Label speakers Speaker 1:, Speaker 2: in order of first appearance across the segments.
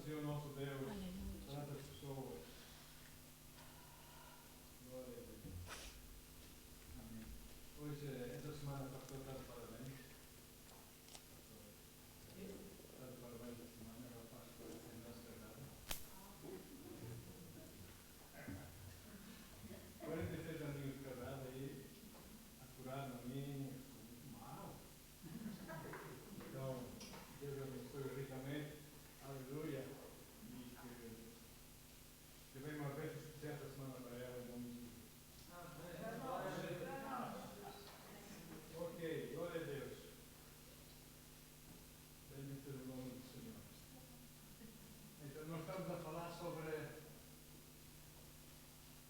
Speaker 1: Senhor nosso Deus, tantas pessoas. Glória a Deus. Amém. Hoje, esta semana, o pastor está de parabéns. Está de parabéns esta semana, ela faz coisas que não se agrada. 46 aninhos de casada aí, acurado a mim, mal. Então, Deus abençoe ricamente. Aleluia. E que venha uma bênção especial esta semana para ela, em nome de Jesus. Ok, glória a Deus. Bendito seja o nome do Senhor. Então, nós estamos a falar sobre,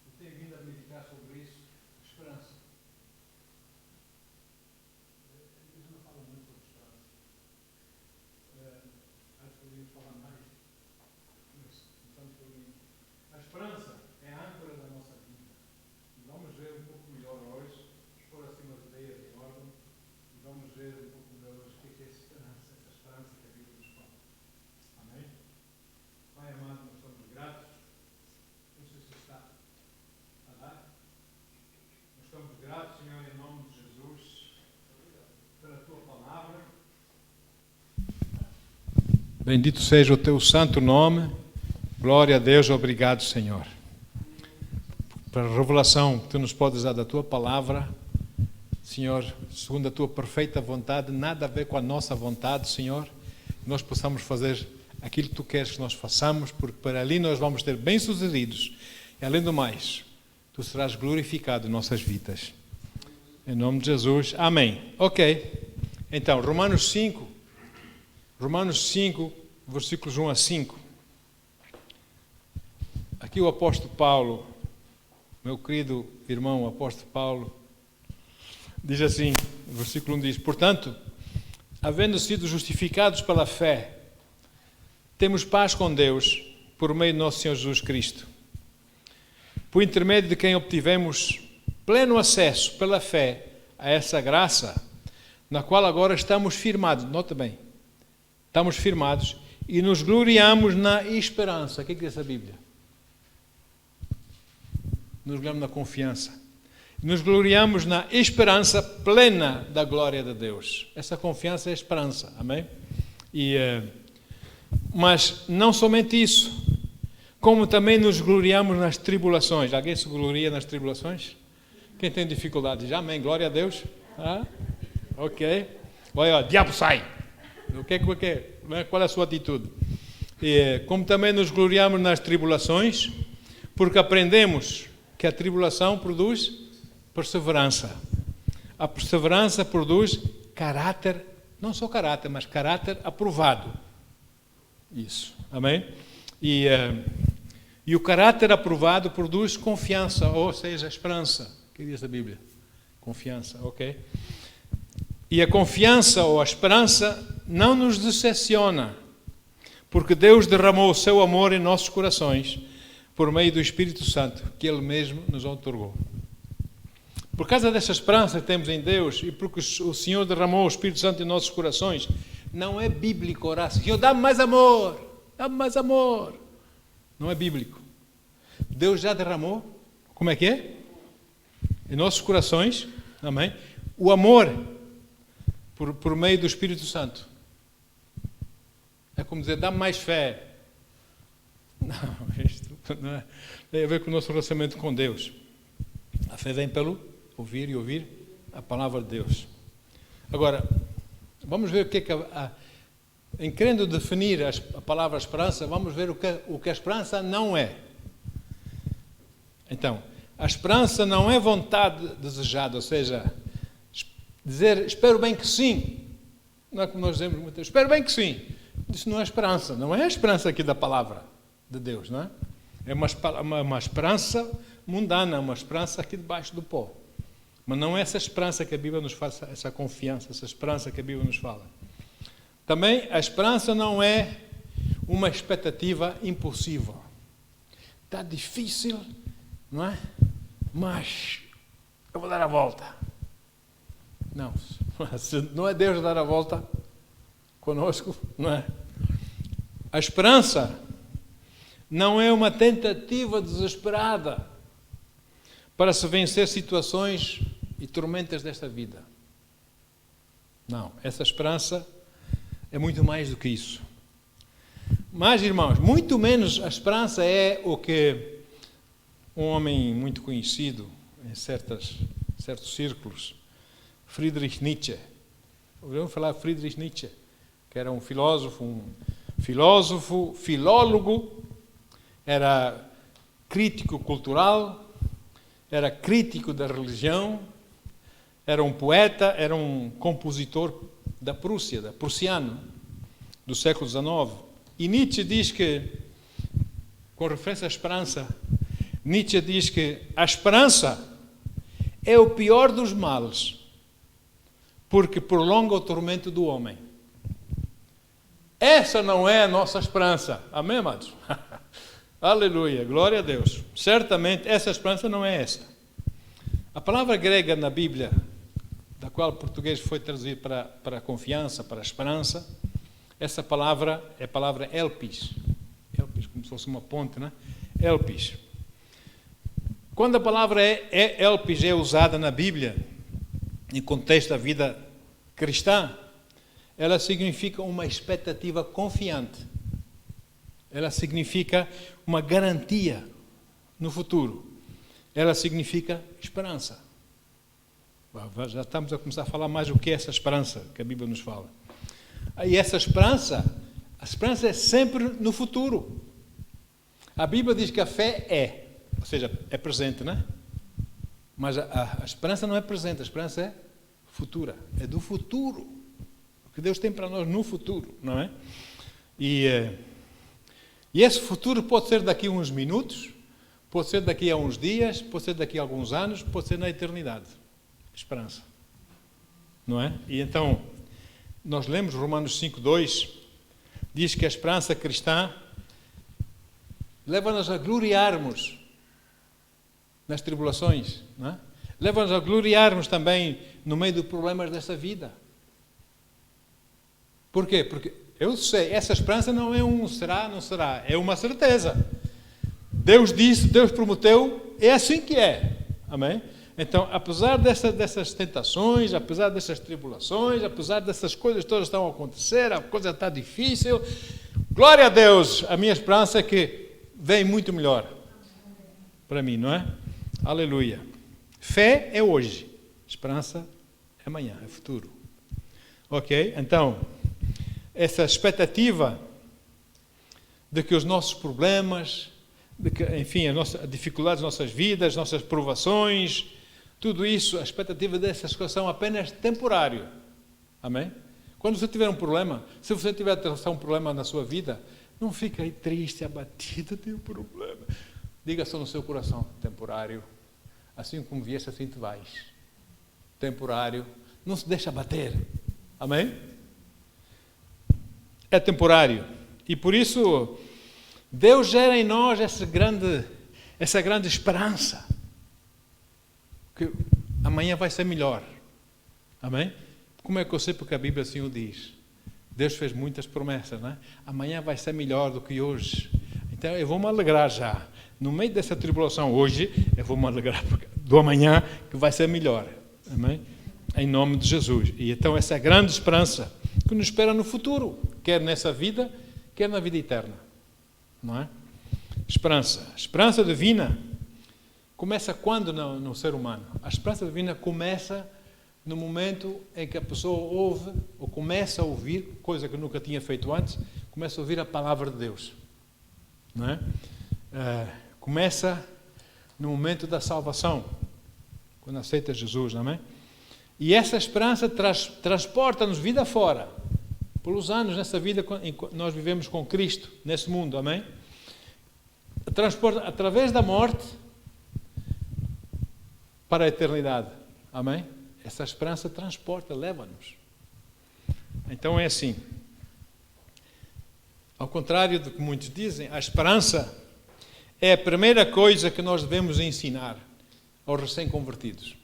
Speaker 1: eu tenho vindo a meditar sobre isso, esperança. Eu não falo muito sobre esperança. Acho que podíamos falar mais, mas começamos por mim. A esperança é a âncora da nossa vida. E vamos ver um pouco melhor hoje, expor assim umas ideias em ordem, e vamos ver um pouco melhor hoje o que é esperança, essa esperança que a Bíblia nos fala. Amém? Pai amado, nós somos gratos. Não sei se está a dar. Nós estamos gratos, Senhor, em nome de Jesus, pela Tua palavra. Bendito seja o Teu santo nome. Glória a Deus, obrigado, Senhor, pela revelação que Tu nos podes dar da Tua palavra. Senhor, segundo a Tua perfeita vontade, nada a ver com a nossa vontade, Senhor, nós possamos fazer aquilo que Tu queres que nós façamos, porque para ali nós vamos ter bem-sucedidos. E além do mais, Tu serás glorificado em nossas vidas. Em nome de Jesus, amém. Ok, então, Romanos 5, versículos 1 a 5. Aqui o apóstolo Paulo, meu querido irmão, o apóstolo Paulo, diz assim, o versículo 1 diz: portanto, havendo sido justificados pela fé, temos paz com Deus, por meio de nosso Senhor Jesus Cristo, por intermédio de quem obtivemos pleno acesso pela fé a essa graça, na qual agora estamos firmados. Nota bem, estamos firmados e nos gloriamos na esperança. O que é que diz a Bíblia? Nos gloriamos na confiança. Nos gloriamos na esperança plena da glória de Deus. Essa confiança é a esperança. Amém? Mas não somente isso, como também nos gloriamos nas tribulações. Alguém se gloria nas tribulações? Quem tem dificuldades? Amém, glória a Deus. Ok. Olha, diabo sai. Qual é a sua atitude? Como também nos gloriamos nas tribulações, porque aprendemos que a tribulação produz perseverança. A perseverança produz caráter, não só caráter, mas caráter aprovado. Isso, amém? E o caráter aprovado produz confiança, ou seja, esperança. O que diz a Bíblia? Confiança, ok? E a confiança ou a esperança não nos decepciona, porque Deus derramou o seu amor em nossos corações, por meio do Espírito Santo, que Ele mesmo nos outorgou. Por causa dessa esperança que temos em Deus, e porque o Senhor derramou o Espírito Santo em nossos corações, não é bíblico orar: Senhor, dá-me mais amor, dá-me mais amor. Não é bíblico. Deus já derramou, como é que é? Em nossos corações, amém? O amor por meio do Espírito Santo. É como dizer, dá-me mais fé. Não, isto não é. Tem a ver com o nosso relacionamento com Deus. A fé vem pelo ouvir e ouvir a palavra de Deus. Agora, vamos ver o que é que em querendo definir a palavra esperança, vamos ver o que a esperança não é. Então, a esperança não é vontade desejada, ou seja, dizer espero bem que sim. Não é como nós dizemos muitas vezes, espero bem que sim. Isso não é esperança, não é a esperança aqui da palavra de Deus, não é? É uma esperança mundana, uma esperança aqui debaixo do pó. Mas não é essa esperança que a Bíblia nos fala, essa confiança, essa esperança que a Bíblia nos fala. Também a esperança não é uma expectativa impossível. Está difícil, não é? Mas eu vou dar a volta. Não, não é Deus dar a volta conosco, não é? A esperança Não é uma tentativa desesperada para se vencer situações e tormentas desta vida. Não, essa esperança é muito mais do que isso. Mas, irmãos, muito menos a esperança é o que um homem muito conhecido em certos círculos, Friedrich Nietzsche. Ouviram falar de Friedrich Nietzsche, que era um filósofo, filólogo, era crítico cultural, era crítico da religião, era um poeta, era um compositor da Prússia, prussiano, do século XIX. E Nietzsche diz que, com referência à esperança, Nietzsche diz que a esperança é o pior dos males, porque prolonga o tormento do homem. Essa não é a nossa esperança. Amém, amados? Aleluia, glória a Deus. Certamente essa esperança não é essa. A palavra grega na Bíblia, da qual o português foi traduzido para a confiança, para a esperança, essa palavra é a palavra elpis. Elpis, como se fosse uma ponte, né? Elpis. Quando a palavra elpis é usada na Bíblia, em contexto da vida cristã, ela significa uma expectativa confiante. Ela significa uma garantia no futuro. Ela significa esperança. Já estamos a começar a falar mais o que é essa esperança que a Bíblia nos fala. E essa esperança, a esperança é sempre no futuro. A Bíblia diz que a fé ou seja, é presente, não é? Mas a esperança não é presente, a esperança é futura, é do futuro. O que Deus tem para nós no futuro, não é? E esse futuro pode ser daqui a uns minutos, pode ser daqui a uns dias, pode ser daqui a alguns anos, pode ser na eternidade. Esperança. Não é? E então, nós lemos Romanos 5:2, diz que a esperança cristã leva-nos a gloriarmos nas tribulações, não é? Leva-nos a gloriarmos também no meio dos problemas desta vida. Por quê? Porque eu sei, essa esperança não é um será, não será, é uma certeza. Deus disse, Deus prometeu, é assim que é. Amém? Então, apesar dessas tentações, apesar dessas tribulações, apesar dessas coisas todas que estão a acontecer, a coisa está difícil, glória a Deus, a minha esperança é que vem muito melhor para mim, não é? Aleluia. Fé é hoje, esperança é amanhã, é futuro. Ok? Então, essa expectativa de que os nossos problemas, de que, enfim, as dificuldades das nossas vidas, nossas provações, tudo isso, a expectativa dessas coisas são apenas temporário. Amém? Quando você tiver um problema, se você tiver um problema na sua vida, não fique aí triste, abatido, tenho um problema. Diga só no seu coração, temporário. Assim como viesse, assim tu vais. Temporário. Não se deixa abater. Amém? É temporário. E por isso, Deus gera em nós essa grande esperança. Que amanhã vai ser melhor. Amém? Como é que eu sei? Porque a Bíblia assim o diz. Deus fez muitas promessas, não é? Amanhã vai ser melhor do que hoje. Então eu vou me alegrar já. No meio dessa tribulação hoje, eu vou me alegrar do amanhã que vai ser melhor. Amém? Em nome de Jesus. E então essa é a grande esperança que nos espera no futuro, quer nessa vida, quer na vida eterna. Não é? Esperança. A esperança divina começa quando no ser humano? A esperança divina começa no momento em que a pessoa ouve, ou começa a ouvir, coisa que nunca tinha feito antes, começa a ouvir a palavra de Deus. Não é? Começa no momento da salvação, quando aceita Jesus, não é? E essa esperança transporta-nos vida fora, pelos anos nessa vida nós vivemos com Cristo, nesse mundo, amém? Transporta através da morte para a eternidade, amém? Essa esperança transporta, leva-nos. Então é assim. Ao contrário do que muitos dizem, a esperança é a primeira coisa que nós devemos ensinar aos recém-convertidos.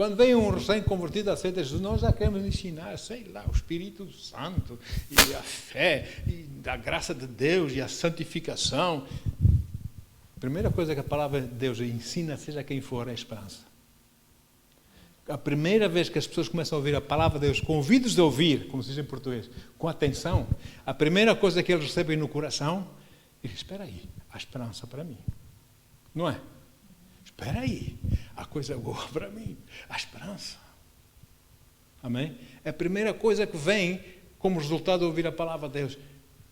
Speaker 1: Quando vem um recém-convertido a aceita Jesus, nós já queremos ensinar, sei lá, o Espírito Santo, e a fé, e a graça de Deus, e a santificação. A primeira coisa que a palavra de Deus ensina, seja quem for, é a esperança. A primeira vez que as pessoas começam a ouvir a palavra de Deus, com ouvidos de ouvir, como se diz em português, com atenção, a primeira coisa que eles recebem no coração, eles espera aí, há esperança para mim. Não é? Espera aí, há coisa boa para mim, há esperança. Amém? É a primeira coisa que vem como resultado de ouvir a palavra de Deus,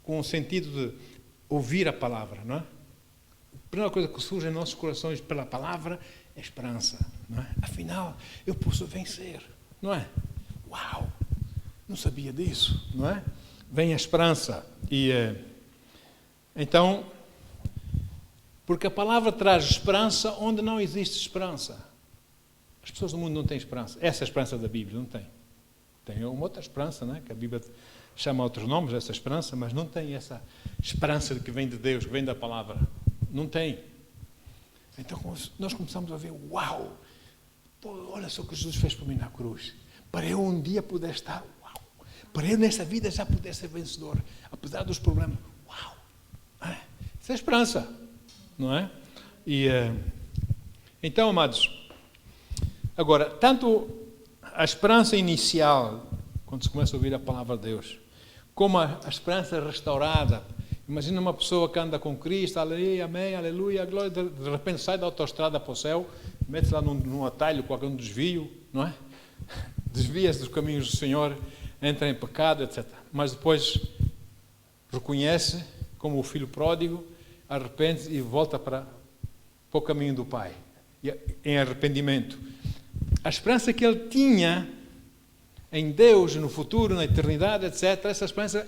Speaker 1: com o sentido de ouvir a palavra, não é? A primeira coisa que surge em nossos corações pela palavra é esperança, não é? Afinal, eu posso vencer, não é? Uau! Não sabia disso, não é? Vem a esperança. Então, porque a palavra traz esperança onde não existe esperança. As pessoas do mundo não têm esperança. Essa é a esperança da Bíblia, não tem. Tem uma outra esperança, não é? Que a Bíblia chama outros nomes, essa esperança, mas não tem essa esperança que vem de Deus, que vem da palavra. Não tem. Então nós começamos a ver, uau, pô, olha só o que Jesus fez por mim na cruz. Para eu um dia poder estar, uau, para eu nessa vida já poder ser vencedor, apesar dos problemas. Uau! Isso é esperança, não é? Então, amados, agora, tanto a esperança inicial, quando se começa a ouvir a palavra de Deus, como a esperança restaurada. Imagina uma pessoa que anda com Cristo, aleluia, amém, aleluia, glória, de repente sai da autoestrada para o céu, mete-se lá num atalho, com algum desvio, não é? Desvia-se dos caminhos do Senhor, entra em pecado, etc. Mas depois reconhece como o filho pródigo, arrepende-se e volta para o caminho do Pai, em arrependimento. A esperança que ele tinha em Deus, no futuro, na eternidade, etc., essa esperança,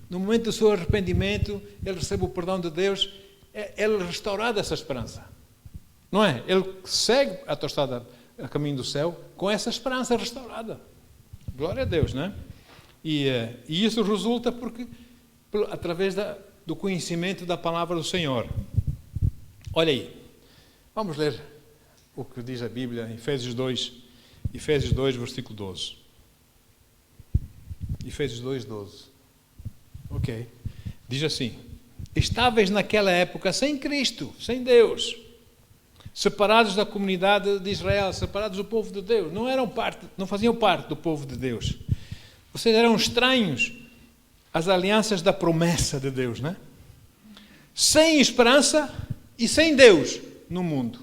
Speaker 1: no momento do seu arrependimento, ele recebe o perdão de Deus, ele é restaurado essa esperança. Não é? Ele segue a tostada a caminho do céu com essa esperança restaurada. Glória a Deus, não é? E isso resulta através do conhecimento da palavra do Senhor. Olha aí, vamos ler o que diz a Bíblia em Efésios 2, versículo 12. Efésios 2, 12. Ok. Diz assim: estáveis naquela época sem Cristo, sem Deus, separados da comunidade de Israel, separados do povo de Deus, não faziam parte do povo de Deus. Vocês eram estranhos às alianças da promessa de Deus, né? Sem esperança e sem Deus no mundo.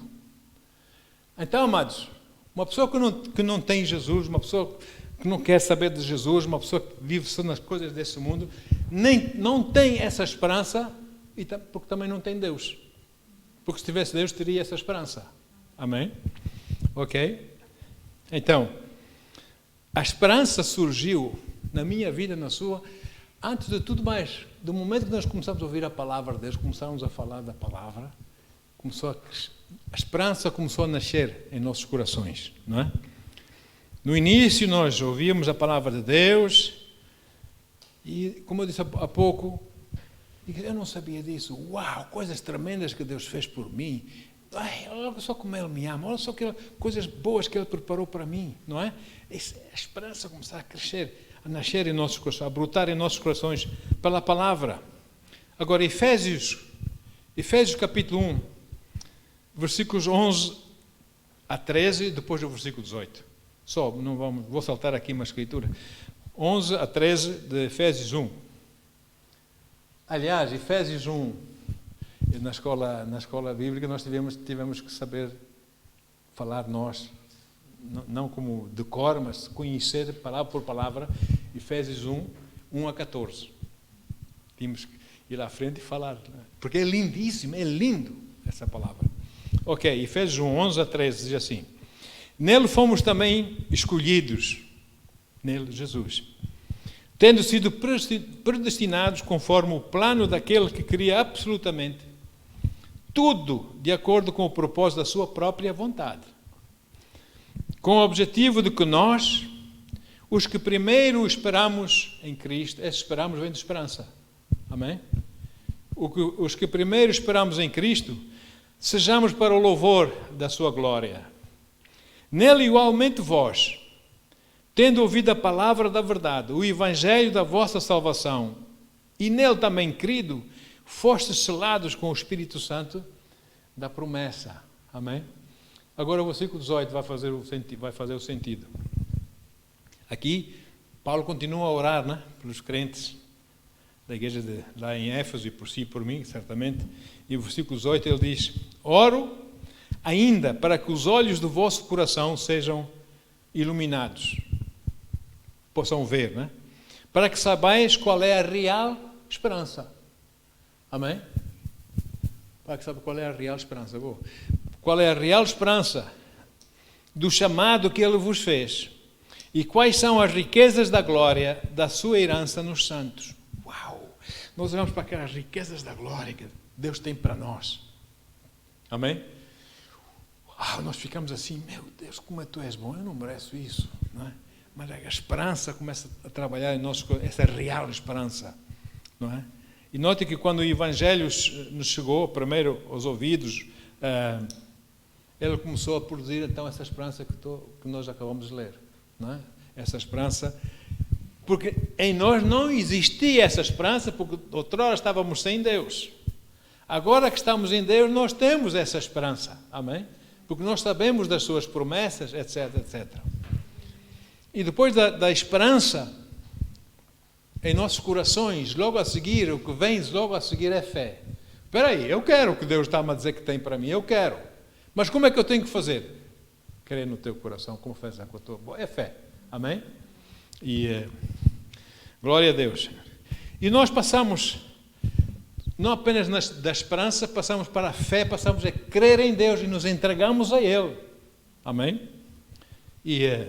Speaker 1: Então, amados, uma pessoa que não tem Jesus, uma pessoa que não quer saber de Jesus, uma pessoa que vive só nas coisas desse mundo, não tem essa esperança, porque também não tem Deus. Porque se tivesse Deus, teria essa esperança. Amém? Ok? Então, a esperança surgiu na minha vida, na sua, antes de tudo mais, do momento que nós começamos a ouvir a palavra de Deus, começamos a falar da palavra, a esperança começou a nascer em nossos corações, não é? No início nós ouvíamos a palavra de Deus e, como eu disse há pouco, eu não sabia disso. Uau, coisas tremendas que Deus fez por mim. Ai, olha só como Ele me ama, olha só que coisas boas que Ele preparou para mim, não é? A esperança começar a crescer, a nascer em nossos corações, a brotar em nossos corações pela palavra. Agora, Efésios capítulo 1, versículos 11 a 13, depois do versículo 18. Vou saltar aqui uma escritura. 11 a 13 de Efésios 1. Aliás, Efésios 1, na escola bíblica nós tivemos que saber falar nós, não como de cor, mas conhecer palavra por palavra, Efésios 1 a 14. Tínhamos que ir à frente e falar, porque é lindíssimo, é lindo essa palavra. Ok, Efésios 1, 11 a 13 diz assim: nele fomos também escolhidos, nele, Jesus, tendo sido predestinados conforme o plano daquele que queria absolutamente tudo de acordo com o propósito da sua própria vontade, com o objetivo de que nós, os que primeiro esperamos em Cristo, esperamos vem de esperança, amém? Os que primeiro esperamos em Cristo, sejamos para o louvor da sua glória. Nele igualmente vós, tendo ouvido a palavra da verdade, o evangelho da vossa salvação, e nele também crido, fostes selados com o Espírito Santo da promessa. Amém? Agora o versículo 18 vai fazer o sentido. Aqui, Paulo continua a orar, né, pelos crentes da igreja lá em Éfeso, e por si e por mim, certamente. E o versículo 18 ele diz: oro ainda para que os olhos do vosso coração sejam iluminados, possam ver, né? Para que saibais qual é a real esperança. Amém? Para que saibais qual é a real esperança. Boa. Qual é a real esperança do chamado que ele vos fez? E quais são as riquezas da glória da sua herança nos santos? Uau! Nós olhamos para aquelas riquezas da glória que Deus tem para nós. Amém? Nós ficamos assim, meu Deus, como tu és bom, eu não mereço isso. Não é? Mas a esperança começa a trabalhar em nós, essa real esperança. Não é? E note que quando o Evangelho nos chegou, primeiro aos ouvidos, ele começou a produzir então essa esperança que nós acabamos de ler. Não é? Essa esperança, porque em nós não existia essa esperança, porque outrora estávamos sem Deus. Agora que estamos em Deus, nós temos essa esperança. Amém? Porque nós sabemos das suas promessas, etc, etc. E depois da esperança em nossos corações, logo a seguir, o que vem logo a seguir é fé. Espera aí, eu quero o que Deus está-me a dizer que tem para mim, eu quero. Mas como é que eu tenho que fazer? Crer no teu coração, confessar com a tua boca. É fé. Amém? E glória a Deus. E nós passamos, não apenas da esperança, passamos para a fé, passamos a crer em Deus e nos entregamos a Ele. Amém? E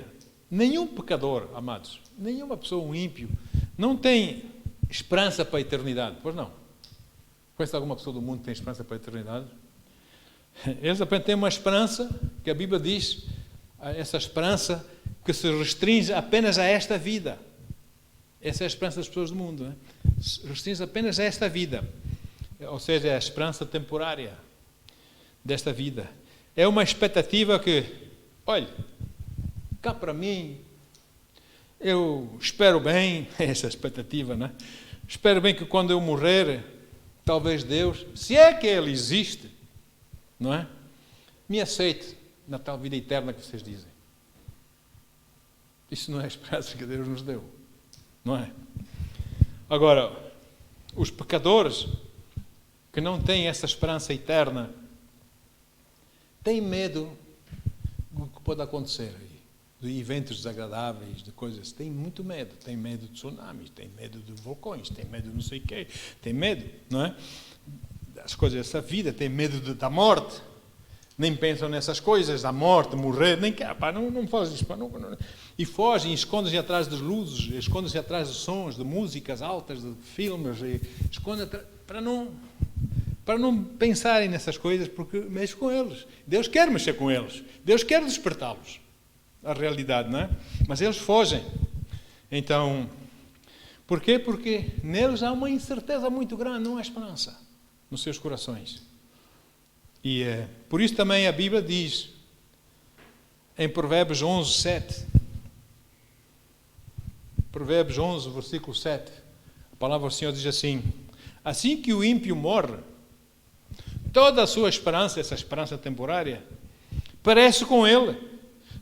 Speaker 1: nenhum pecador, amados, nenhuma pessoa, um ímpio, não tem esperança para a eternidade. Pois não? Conhece alguma pessoa do mundo que tem esperança para a eternidade? Eles apenas têm uma esperança, que a Bíblia diz, essa esperança que se restringe apenas a esta vida. Essa é a esperança das pessoas do mundo. Né? Restringe apenas a esta vida. Ou seja, é a esperança temporária desta vida. É uma expectativa que, olha, cá para mim, eu espero bem, essa expectativa, né? Espero bem que quando eu morrer, talvez Deus, se é que Ele existe, não é? Me aceite na tal vida eterna que vocês dizem. Isso não é a esperança que Deus nos deu, não é? Agora, os pecadores que não têm essa esperança eterna têm medo do que pode acontecer aí, de eventos desagradáveis, de coisas. Têm muito medo. Têm medo de tsunamis, têm medo de vulcões, têm medo de não sei o quê, têm medo, não é? Das coisas dessa vida, têm medo da morte. Nem pensam nessas coisas, da morte, morrer, nem quer, não fazem isso. Não. E fogem, escondem-se atrás das luzes, escondem-se atrás de sons, de músicas altas, de filmes, escondem para não pensarem nessas coisas, porque mexe com eles. Deus quer mexer com eles. Deus quer despertá-los à realidade, não é? Mas eles fogem. Então, por quê? Porque neles há uma incerteza muito grande, não há esperança nos seus corações. E por isso também a Bíblia diz, em Provérbios 11, 7, Provérbios 11, versículo 7, a palavra do Senhor diz assim: assim que o ímpio morre, toda a sua esperança, essa esperança temporária, parece com ele.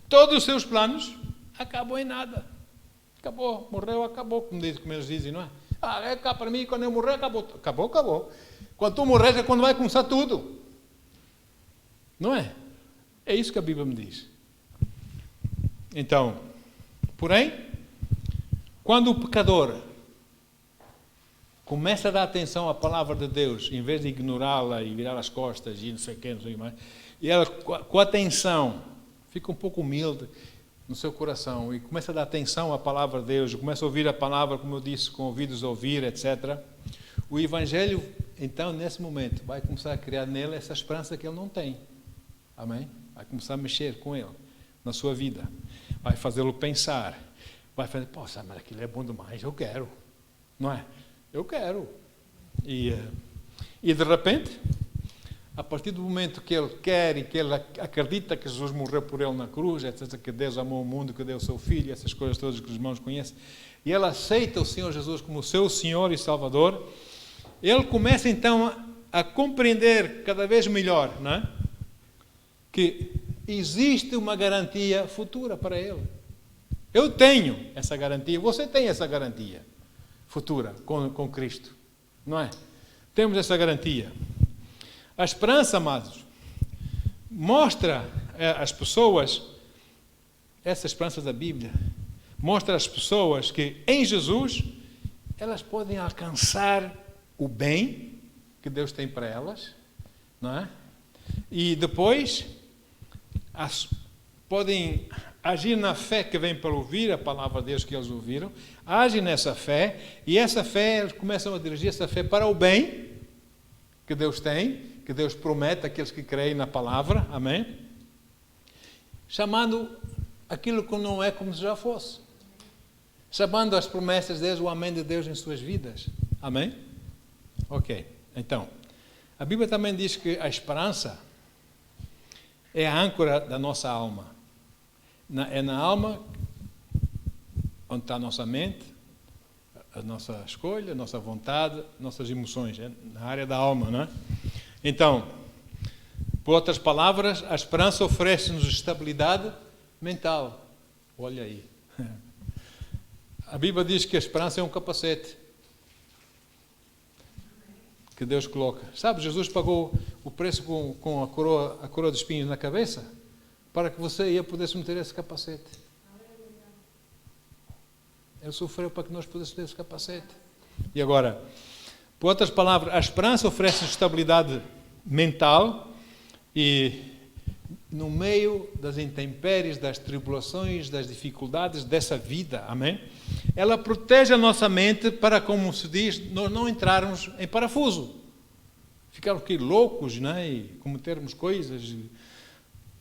Speaker 1: Todos os seus planos acabam em nada. Acabou, morreu, acabou, como eles dizem, não é? É cá para mim, quando eu morrer, acabou. Acabou. Quando tu morres é quando vai começar tudo. Não é? É isso que a Bíblia me diz. Então, porém, quando o pecador começa a dar atenção à palavra de Deus, em vez de ignorá-la e virar as costas e não sei o que, não sei mais, e ela, com atenção, fica um pouco humilde no seu coração e começa a dar atenção à palavra de Deus, começa a ouvir a palavra, como eu disse, com ouvidos a ouvir, etc. O Evangelho, então, nesse momento, vai começar a criar nele essa esperança que ele não tem. Amém? Vai começar a mexer com ele, na sua vida. Vai fazê-lo pensar. Vai fazer, poxa, mas aquilo é bom demais, eu quero. Não é? Eu quero. E de repente, a partir do momento que ele quer e que ele acredita que Jesus morreu por ele na cruz, etc., que Deus amou o mundo, que deu o seu Filho, essas coisas todas que os irmãos conhecem, e ele aceita o Senhor Jesus como seu Senhor e Salvador, ele começa então a compreender cada vez melhor, não é? Que existe uma garantia futura para ele. Eu tenho essa garantia, você tem essa garantia futura com Cristo, não é? Temos essa garantia. A esperança, amados, mostra às pessoas, essa esperança da Bíblia, mostra às pessoas que em Jesus elas podem alcançar o bem que Deus tem para elas, não é? E depois podem agir na fé que vem para ouvir a palavra de Deus que eles ouviram, agem nessa fé, e essa fé, eles começam a dirigir essa fé para o bem que Deus tem, que Deus promete àqueles que creem na palavra, amém? Chamando aquilo que não é como se já fosse. Chamando as promessas de Deus, o amém de Deus em suas vidas. Amém? Ok. Então, a Bíblia também diz que a esperança é a âncora da nossa alma. É na alma onde está a nossa mente, a nossa escolha, a nossa vontade, nossas emoções. É na área da alma, não é? Então, por outras palavras, a esperança oferece-nos estabilidade mental. Olha aí. A Bíblia diz que a esperança é um capacete que Deus coloca. Sabe, Jesus pagou o preço com a coroa de espinhos na cabeça para que você e eu pudéssemos ter esse capacete. Ele sofreu para que nós pudéssemos ter esse capacete. E agora, por outras palavras, a esperança oferece estabilidade mental e no meio das intempéries, das tribulações, das dificuldades dessa vida, amém? Ela protege a nossa mente para, como se diz, nós não entrarmos em parafuso. Ficarmos aqui loucos, né? E cometermos coisas.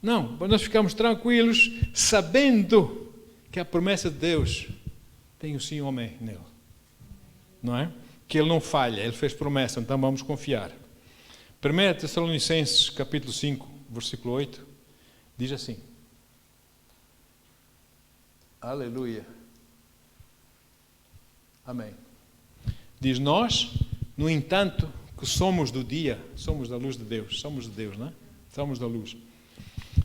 Speaker 1: Não, nós ficamos tranquilos, sabendo que a promessa de Deus tem o sim e o amém nele. Não é? Que ele não falha, ele fez promessa, então vamos confiar. 1 Tessalonicenses, capítulo 5, versículo 8, diz assim. Aleluia. Amém. Diz, nós, no entanto, que somos do dia, somos da luz de Deus, somos de Deus, não é? Somos da luz.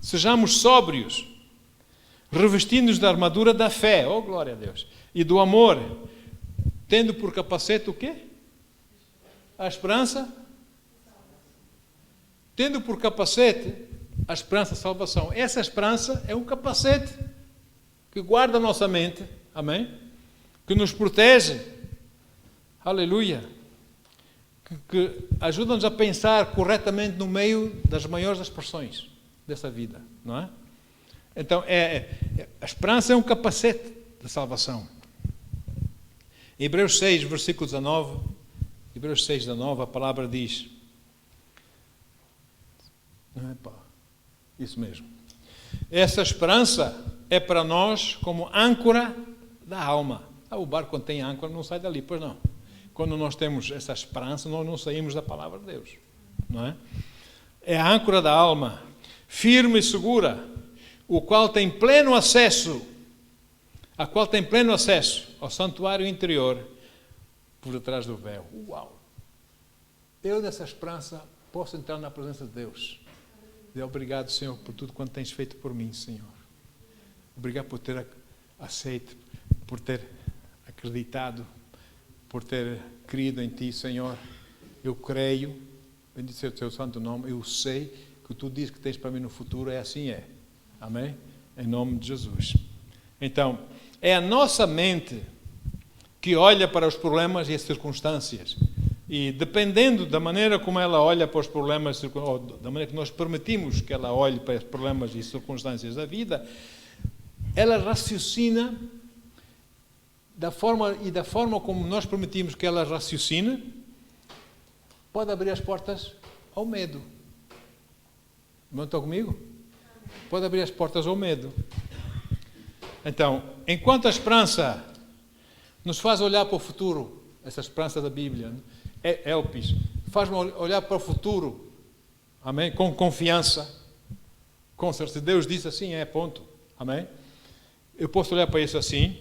Speaker 1: Sejamos sóbrios, revestindo-nos da armadura da fé, oh glória a Deus, e do amor, tendo por capacete o quê? A esperança. Tendo por capacete a esperança da salvação. Essa esperança é um capacete que guarda a nossa mente, amém? Que nos protege, aleluia, que ajuda-nos a pensar corretamente no meio das maiores expressões dessa vida, não é? Então, a esperança é um capacete da salvação. Hebreus 6, versículo 19, Hebreus 6, 19, a palavra diz, isso mesmo, essa esperança é para nós como âncora da alma. O barco quando tem âncora não sai dali, pois não. Quando nós temos essa esperança, nós não saímos da palavra de Deus, não é? É a âncora da alma, firme e segura, a qual tem pleno acesso ao santuário interior por detrás do véu. Uau! Eu nessa esperança posso entrar na presença de Deus. Obrigado, Senhor, por tudo quanto tens feito por mim, Senhor. Obrigado por ter aceito, por ter acreditado, por ter crido em Ti, Senhor. Eu creio, bendito seja o Teu santo nome, eu sei que Tu dizes que tens para mim no futuro, assim é. Amém? Em nome de Jesus. Então, é a nossa mente que olha para os problemas e as circunstâncias. E dependendo da maneira como ela olha para os problemas, ou da maneira que nós permitimos que ela olhe para os problemas e circunstâncias da vida, ela raciocina da forma como nós permitimos que ela raciocine, pode abrir as portas ao medo. Não estão comigo? Pode abrir as portas ao medo. Então, enquanto a esperança nos faz olhar para o futuro, essa esperança da Bíblia, Elpis, faz-me olhar para o futuro, Amém? Com confiança. Com certeza. Deus diz assim, ponto. Amém? Eu posso olhar para isso assim.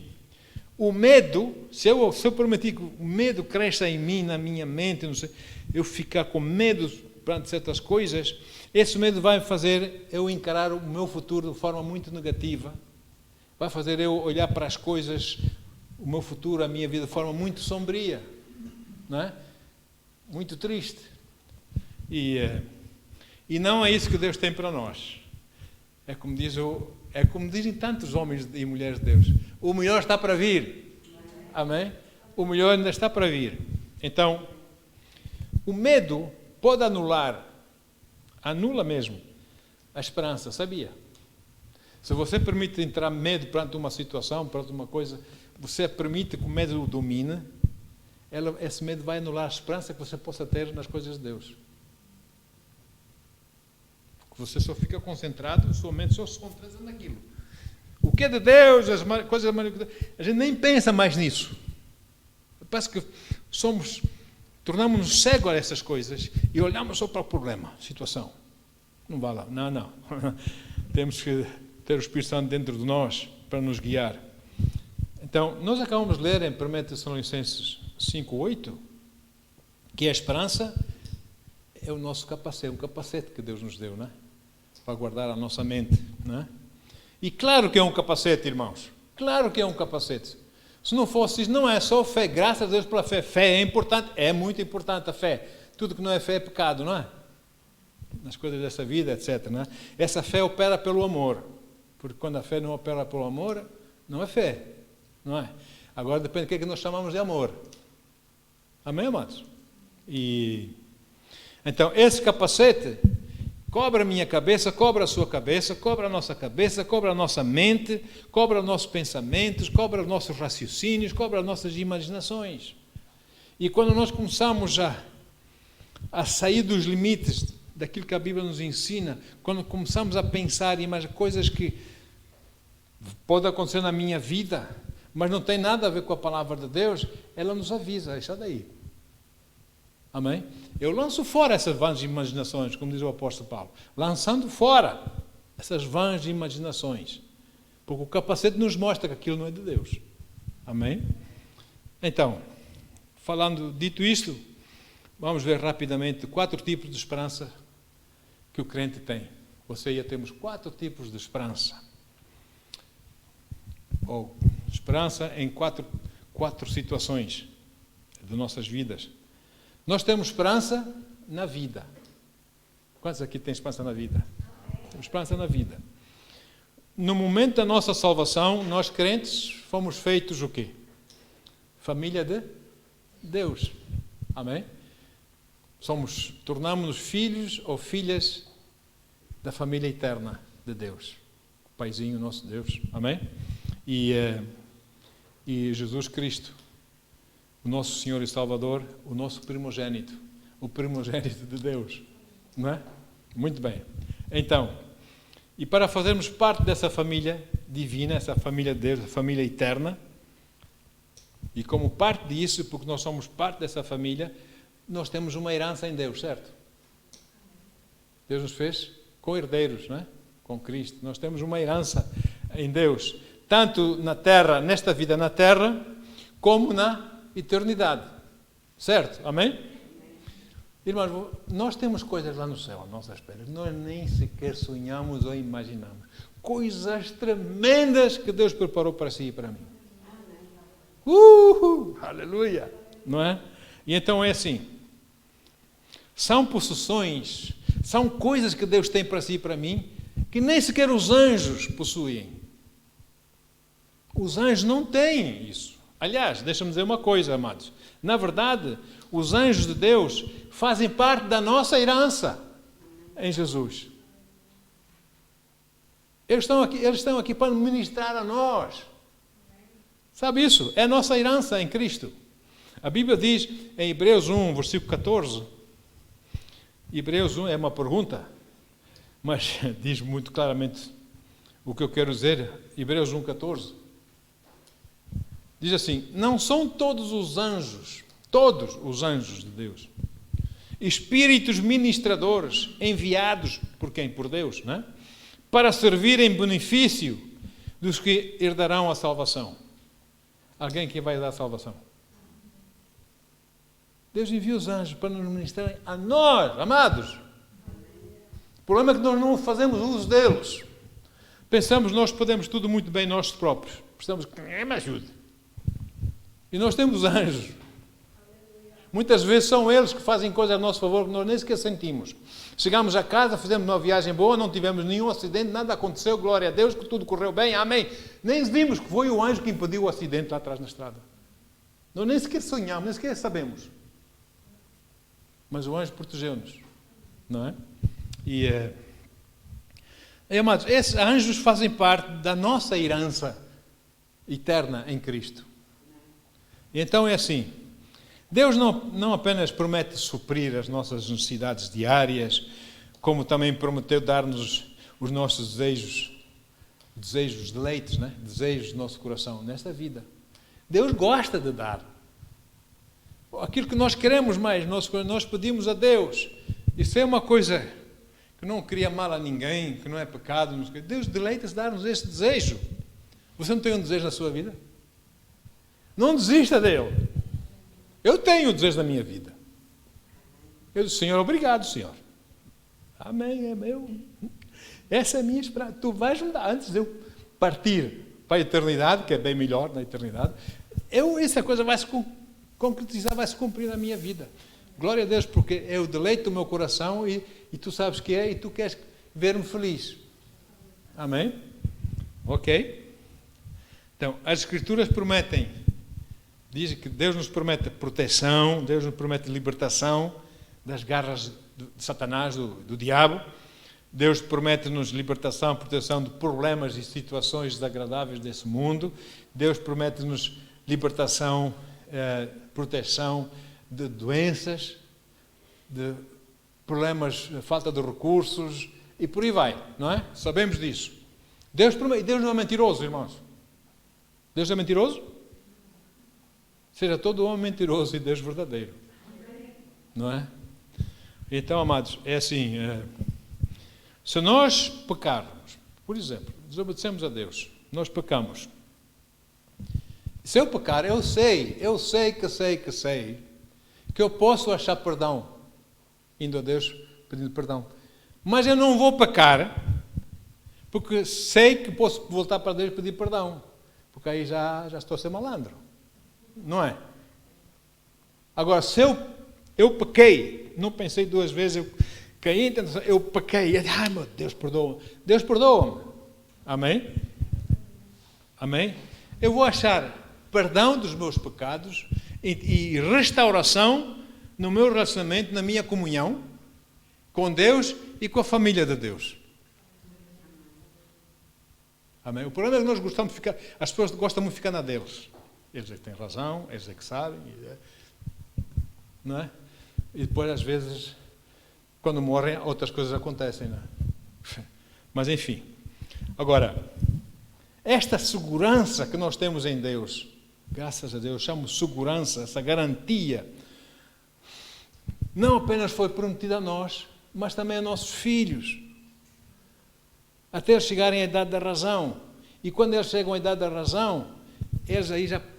Speaker 1: O medo, se eu permitir que o medo cresça em mim, na minha mente, não sei, eu ficar com medo perante certas coisas, esse medo vai fazer eu encarar o meu futuro de forma muito negativa. Vai fazer eu olhar para as coisas, o meu futuro, a minha vida, de forma muito sombria. Não é? Muito triste. E não é isso que Deus tem para nós. É como dizem tantos homens e mulheres de Deus. O melhor está para vir. Amém? O melhor ainda está para vir. Então, o medo pode anula mesmo a esperança, sabia? Se você permite entrar medo perante uma situação, perante uma coisa, você permite que o medo o domine, esse medo vai anular a esperança que você possa ter nas coisas de Deus. Você só fica concentrado, sua mente só se concentra naquilo. O que é de Deus, as coisas da a gente nem pensa mais nisso. Parece que tornamos-nos cegos a essas coisas e olhamos só para o problema, situação. Não vai lá, não. Temos que ter o Espírito Santo dentro de nós para nos guiar. Então, nós acabamos de ler em 1 Tessalonicenses 5:8 que a esperança é o nosso capacete, um capacete que Deus nos deu, não é? Para guardar a nossa mente, não é? E claro que é um capacete, irmãos. Claro que é um capacete. Se não fosse isso, não é só fé, graças a Deus pela fé. Fé é importante, é muito importante a fé. Tudo que não é fé é pecado, não é? Nas coisas dessa vida, etc. Não é? Essa fé opera pelo amor. Porque quando a fé não opera pelo amor, não é fé, não é? Agora depende do que nós chamamos de amor. Amém, amados? Então, esse capacete cobre a minha cabeça, cobre a sua cabeça, cobre a nossa mente, cobre os nossos pensamentos, cobre os nossos raciocínios, cobre as nossas imaginações. E quando nós começamos a sair dos limites daquilo que a Bíblia nos ensina, quando começamos a pensar em mais coisas que podem acontecer na minha vida, mas não tem nada a ver com a palavra de Deus, ela nos avisa, deixa daí. Amém? Eu lanço fora essas vãs imaginações, como diz o apóstolo Paulo. Lançando fora essas vãs imaginações. Porque o capacete nos mostra que aquilo não é de Deus. Amém? Então, dito isto, vamos ver rapidamente 4 tipos de esperança que o crente tem. Você e eu temos 4 tipos de esperança. Ou esperança em quatro situações de nossas vidas. Nós temos esperança na vida. Quantos aqui têm esperança na vida? Temos esperança na vida. No momento da nossa salvação, nós crentes fomos feitos o quê? Família de Deus. Amém? Tornamos-nos filhos ou filhas da família eterna de Deus. O Paizinho, nosso Deus. Amém? E Jesus Cristo, o nosso Senhor e Salvador, o nosso primogênito, o primogênito de Deus, não é? Muito bem. Então, e para fazermos parte dessa família divina, essa família de Deus, a família eterna, e como parte disso, porque nós somos parte dessa família, nós temos uma herança em Deus, certo? Deus nos fez co-herdeiros, não é? Com Cristo. Nós temos uma herança em Deus, tanto na terra, nesta vida na terra, como na eternidade. Certo? Amém? Irmãos, nós temos coisas lá no céu à nossa espera. Nós nem sequer sonhamos ou imaginamos. Coisas tremendas que Deus preparou para si e para mim. Aleluia! Não é? E então é assim. São possessões, são coisas que Deus tem para si e para mim, que nem sequer os anjos possuem. Os anjos não têm isso. Aliás, deixa-me dizer uma coisa, amados. Na verdade, os anjos de Deus fazem parte da nossa herança em Jesus. Eles estão aqui para ministrar a nós. Sabe isso? É a nossa herança em Cristo. A Bíblia diz em Hebreus 1, versículo 14. Hebreus 1 é uma pergunta, mas diz muito claramente o que eu quero dizer. Hebreus 1, 14. Diz assim: não são todos os anjos de Deus, espíritos ministradores enviados por quem? Por Deus, não é? Para servir em benefício dos que herdarão a salvação. Alguém que vai dar a salvação? Deus envia os anjos para nos ministrarem a nós, amados. O problema é que nós não fazemos uso deles. Pensamos nós podemos tudo muito bem nós próprios. Precisamos que ninguém me ajude. E nós temos anjos. Muitas vezes são eles que fazem coisas a nosso favor que nós nem sequer sentimos. Chegamos a casa, fizemos uma viagem boa, não tivemos nenhum acidente, nada aconteceu, glória a Deus, que tudo correu bem, amém. Nem vimos que foi o anjo que impediu o acidente lá atrás na estrada. Nós nem sequer sonhamos, nem sequer sabemos. Mas o anjo protegeu-nos, não é? E, amados, esses anjos fazem parte da nossa herança eterna em Cristo. E então é assim, Deus não apenas promete suprir as nossas necessidades diárias, como também prometeu dar-nos os nossos desejos, deleites, né? Desejos do nosso coração nesta vida. Deus gosta de dar. Aquilo que nós queremos mais, nós pedimos a Deus. Isso é uma coisa que não cria mal a ninguém, que não é pecado. Deus deleita-se de dar-nos esse desejo. Você não tem um desejo na sua vida? Não desista dele. Eu tenho o desejo da minha vida. Eu disse, Senhor, obrigado, Senhor. Amém, é meu. Essa é a minha esperança. Tu vais me dar, antes de eu partir para a eternidade, que é bem melhor na eternidade, essa coisa vai se concretizar, vai se cumprir na minha vida. Glória a Deus, porque é o deleite do meu coração e tu sabes que é e tu queres ver-me feliz. Amém? Ok? Então, as Escrituras prometem, dizem que Deus nos promete proteção, Deus nos promete libertação das garras de Satanás, do diabo. Deus promete-nos libertação, proteção de problemas e situações desagradáveis desse mundo. Deus promete-nos libertação, proteção de doenças, de problemas, falta de recursos e por aí vai, não é? Sabemos disso. Deus não é mentiroso, irmãos. Deus é mentiroso? Seja todo homem mentiroso e Deus verdadeiro. Não é? Então, amados, é assim, se nós pecarmos, por exemplo, desobedecemos a Deus, nós pecamos. Se eu pecar, eu sei que eu posso achar perdão, indo a Deus pedindo perdão. Mas eu não vou pecar, porque sei que posso voltar para Deus e pedir perdão, porque aí já estou a ser malandro, não é? Agora, se eu pequei, não pensei duas vezes, eu caí em tentação, eu pequei, ai meu Deus, perdoa-me. Deus perdoa-me. Amém? Amém? Eu vou achar perdão dos meus pecados e restauração no meu relacionamento, na minha comunhão com Deus e com a família de Deus. Amém? O problema é que nós gostamos de ficar, as pessoas gostam muito de ficar na deles. Eles é que têm razão, eles é que sabem, não é? E depois, às vezes, quando morrem, outras coisas acontecem, não é? Mas, enfim. Agora, esta segurança que nós temos em Deus, graças a Deus, chamo segurança, essa garantia, não apenas foi prometida a nós, mas também a nossos filhos, até eles chegarem à idade da razão. E quando eles chegam à idade da razão,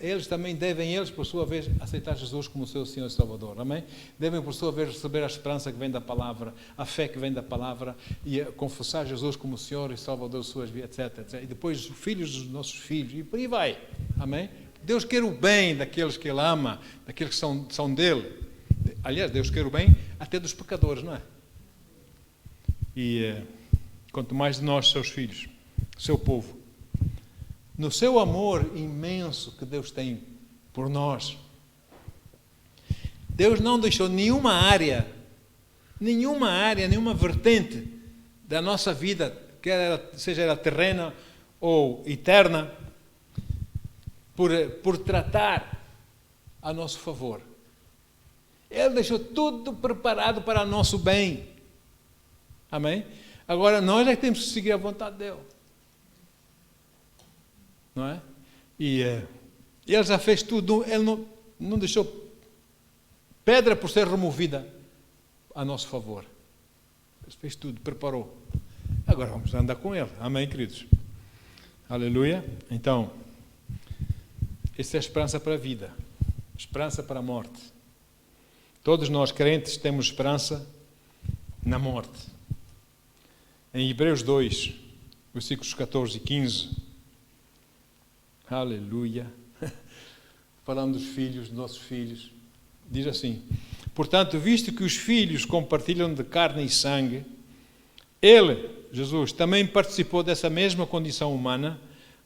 Speaker 1: eles também devem, por sua vez, aceitar Jesus como seu Senhor e Salvador. Amém? Devem, por sua vez, receber a esperança que vem da palavra, a fé que vem da palavra, e confessar Jesus como Senhor e Salvador de suas vidas, etc. E depois os filhos dos nossos filhos, e por aí vai. Amém? Deus quer o bem daqueles que Ele ama, daqueles que são dele. Aliás, Deus quer o bem até dos pecadores, não é? E quanto mais de nós, seus filhos, seu povo. No seu amor imenso que Deus tem por nós, Deus não deixou nenhuma área, nenhuma vertente da nossa vida, seja ela terrena ou eterna, por tratar a nosso favor. Ele deixou tudo preparado para o nosso bem. Amém? Agora, nós é que temos que seguir a vontade dele. Não é? E ele já fez tudo, ele não deixou pedra por ser removida a nosso favor. Ele fez tudo, preparou. Agora vamos andar com Ele. Amém, queridos? Aleluia. Então, essa é a esperança para a vida. Esperança para a morte. Todos nós crentes temos esperança na morte. Em Hebreus 2, versículos 14 e 15. Aleluia. Falando dos filhos, dos nossos filhos. Diz assim: portanto, visto que os filhos compartilham de carne e sangue, Ele, Jesus, também participou dessa mesma condição humana,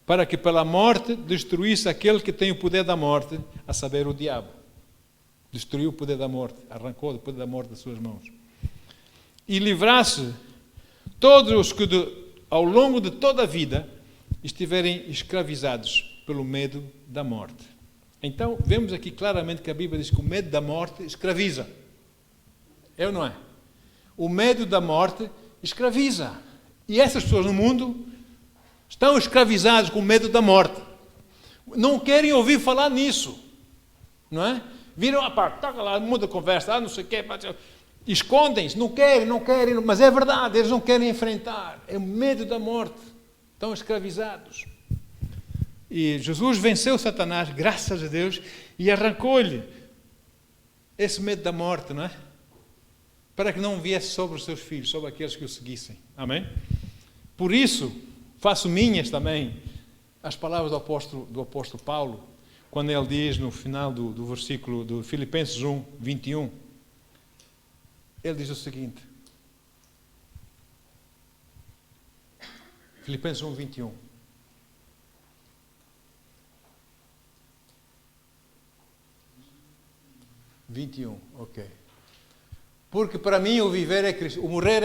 Speaker 1: para que pela morte destruísse aquele que tem o poder da morte, a saber, o diabo. Destruiu o poder da morte, arrancou o poder da morte das suas mãos. E livrasse todos os que ao longo de toda a vida estiverem escravizados pelo medo da morte. Então, vemos aqui claramente que a Bíblia diz que o medo da morte escraviza. É ou não é? O medo da morte escraviza. E essas pessoas no mundo estão escravizadas com o medo da morte. Não querem ouvir falar nisso. Não é? Viram a parte, toca lá, muda a conversa, não sei o quê. Escondem-se, não querem, mas é verdade, eles não querem enfrentar. É o medo da morte. Estão escravizados. E Jesus venceu Satanás, graças a Deus, e arrancou-lhe esse medo da morte, não é? Para que não viesse sobre os seus filhos, sobre aqueles que o seguissem. Amém? Por isso, faço minhas também as palavras do apóstolo Paulo, quando ele diz no final do versículo do Filipenses 1, 21, ele diz o seguinte, Filipenses 1, 21, ok. Porque para mim o viver é Cristo. O morrer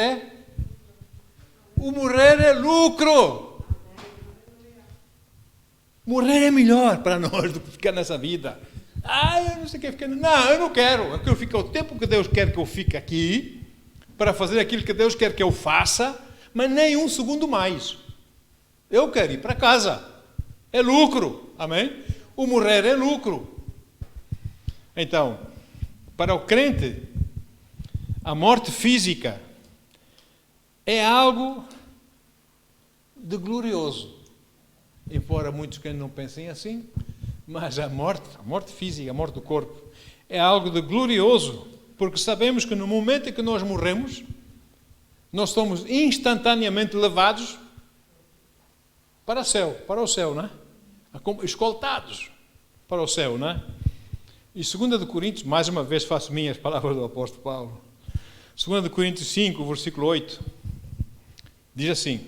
Speaker 1: é lucro. Morrer é melhor para nós do que ficar nessa vida. Eu não sei o que ficar. Não, eu não quero. Eu quero ficar o tempo que Deus quer que eu fique aqui para fazer aquilo que Deus quer que eu faça, mas nem um segundo mais. Eu quero ir para casa. É lucro. Amém? O morrer é lucro. Então, para o crente, a morte física é algo de glorioso. Embora muitos crentes não pensem assim, mas a morte física, a morte do corpo, é algo de glorioso, porque sabemos que no momento em que nós morremos, nós somos instantaneamente levados para o céu, não é? Escoltados para o céu, não é? E 2 de Coríntios, mais uma vez faço minhas palavras do apóstolo Paulo, 2 de Coríntios 5, versículo 8, diz assim,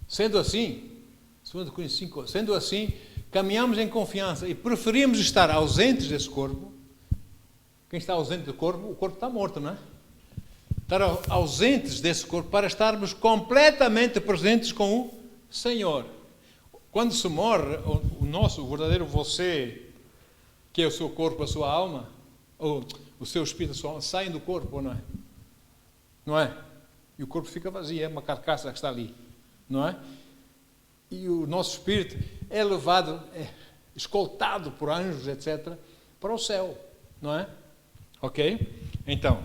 Speaker 1: sendo assim, 2 de Coríntios 5, sendo assim, caminhamos em confiança e preferimos estar ausentes desse corpo. Quem está ausente do corpo, o corpo está morto, não é? Estar ausentes desse corpo para estarmos completamente presentes com o Senhor. Quando se morre, o verdadeiro você, que é o seu corpo, a sua alma, ou o seu espírito, a sua alma, saem do corpo, ou não é? Não é? E o corpo fica vazio, é uma carcaça que está ali, não é? E o nosso espírito é levado, escoltado por anjos, etc., para o céu, não é? Ok? Então,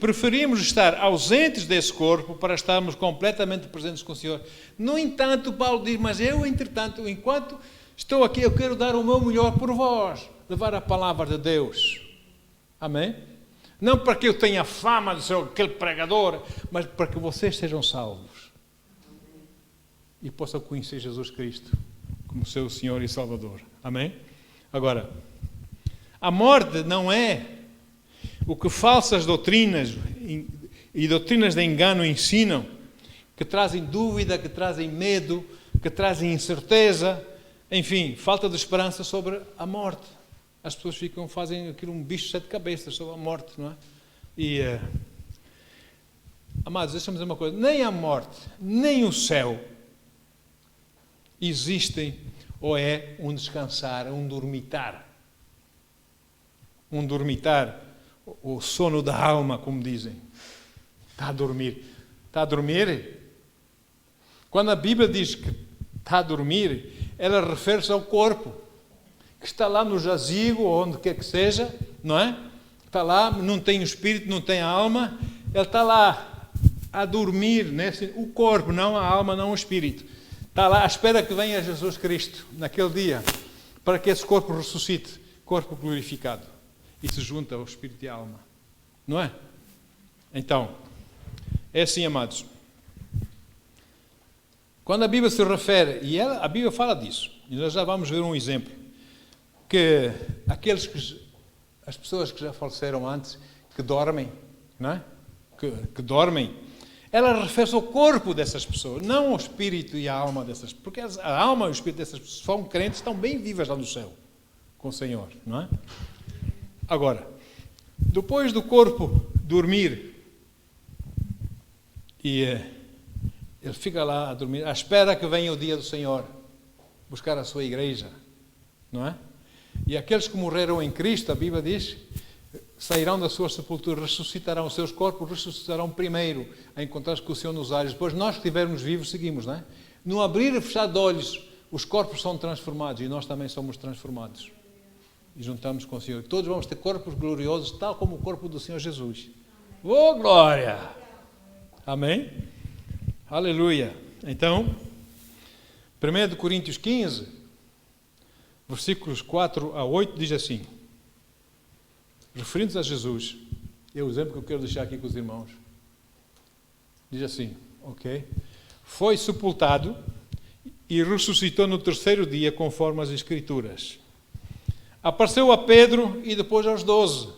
Speaker 1: preferimos estar ausentes desse corpo para estarmos completamente presentes com o Senhor. No entanto, Paulo diz, mas eu, entretanto, enquanto estou aqui, eu quero dar o meu melhor por vós, levar a palavra de Deus. Amém? Não para que eu tenha fama de ser aquele pregador, mas para que vocês sejam salvos. E possam conhecer Jesus Cristo como seu Senhor e Salvador. Amém? Agora, a morte não é o que falsas doutrinas e doutrinas de engano ensinam, que trazem dúvida, que trazem medo, que trazem incerteza, enfim, falta de esperança sobre a morte. As pessoas fazem aquilo um bicho de 7 cabeças sobre a morte, não é? E, amados, deixa-me dizer uma coisa, nem a morte, nem o céu existem, ou é um descansar, um dormitar. Um dormitar, o sono da alma, como dizem. Está a dormir. Está a dormir? Quando a Bíblia diz que está a dormir, ela refere-se ao corpo. que está lá no jazigo, ou onde quer que seja, não é? Está lá, não tem o espírito, não tem a alma, ele está lá a dormir, o corpo, não a alma, não o espírito. Está lá à espera que venha Jesus Cristo naquele dia, para que esse corpo ressuscite, corpo glorificado, e se junta ao espírito e à alma. Não é? Então, é assim, amados. Quando a Bíblia se refere, e a Bíblia fala disso, e nós já vamos ver um exemplo, que as pessoas que já faleceram antes, que dormem, não é? Que dormem, ela refere-se ao corpo dessas pessoas, não ao espírito e à alma dessas, porque a alma e o espírito dessas pessoas são crentes, estão bem vivas lá no céu, com o Senhor, não é? Agora, depois do corpo dormir, e ele fica lá a dormir, à espera que venha o dia do Senhor, buscar a sua igreja, não é? E aqueles que morreram em Cristo, a Bíblia diz, sairão da sua sepultura, ressuscitarão, os seus corpos ressuscitarão primeiro, a encontrar-se com o Senhor nos ares. Depois nós que estivermos vivos, seguimos, não é? No abrir e fechar de olhos, os corpos são transformados e nós também somos transformados. E juntamos com o Senhor. Todos vamos ter corpos gloriosos, tal como o corpo do Senhor Jesus. Oh, glória! Amém? Aleluia! Então, 1 Coríntios 15, versículos 4 a 8, diz assim, referindo-se a Jesus, é o exemplo que eu quero deixar aqui com os irmãos. Diz assim, ok? Foi sepultado e ressuscitou no terceiro dia, conforme as Escrituras. Apareceu a Pedro e depois aos 12.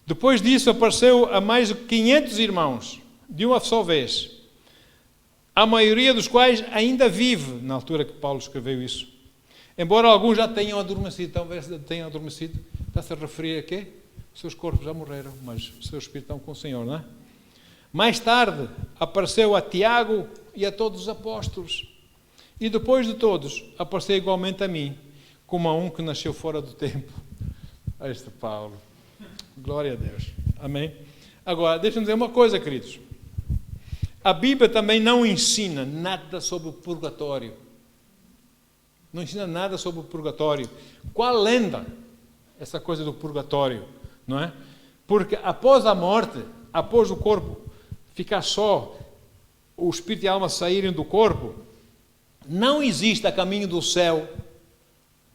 Speaker 1: Depois disso apareceu a mais de 500 irmãos, de uma só vez, a maioria dos quais ainda vive, na altura que Paulo escreveu isso. Embora alguns já tenham adormecido, talvez tenham adormecido, está-se a referir a quê? Os seus corpos já morreram, mas os seus espíritos estão com o Senhor, não é? Mais tarde apareceu a Tiago e a todos os apóstolos. E depois de todos, apareceu igualmente a mim, como a um que nasceu fora do tempo. Este Paulo. Glória a Deus. Amém? Agora, deixa-me dizer uma coisa, queridos. A Bíblia também não ensina nada sobre o purgatório. Não ensina nada sobre o purgatório. Qual lenda? Essa coisa do purgatório, não é? Porque após a morte, após o corpo ficar só, o espírito e a alma saírem do corpo, não existe a caminho do céu,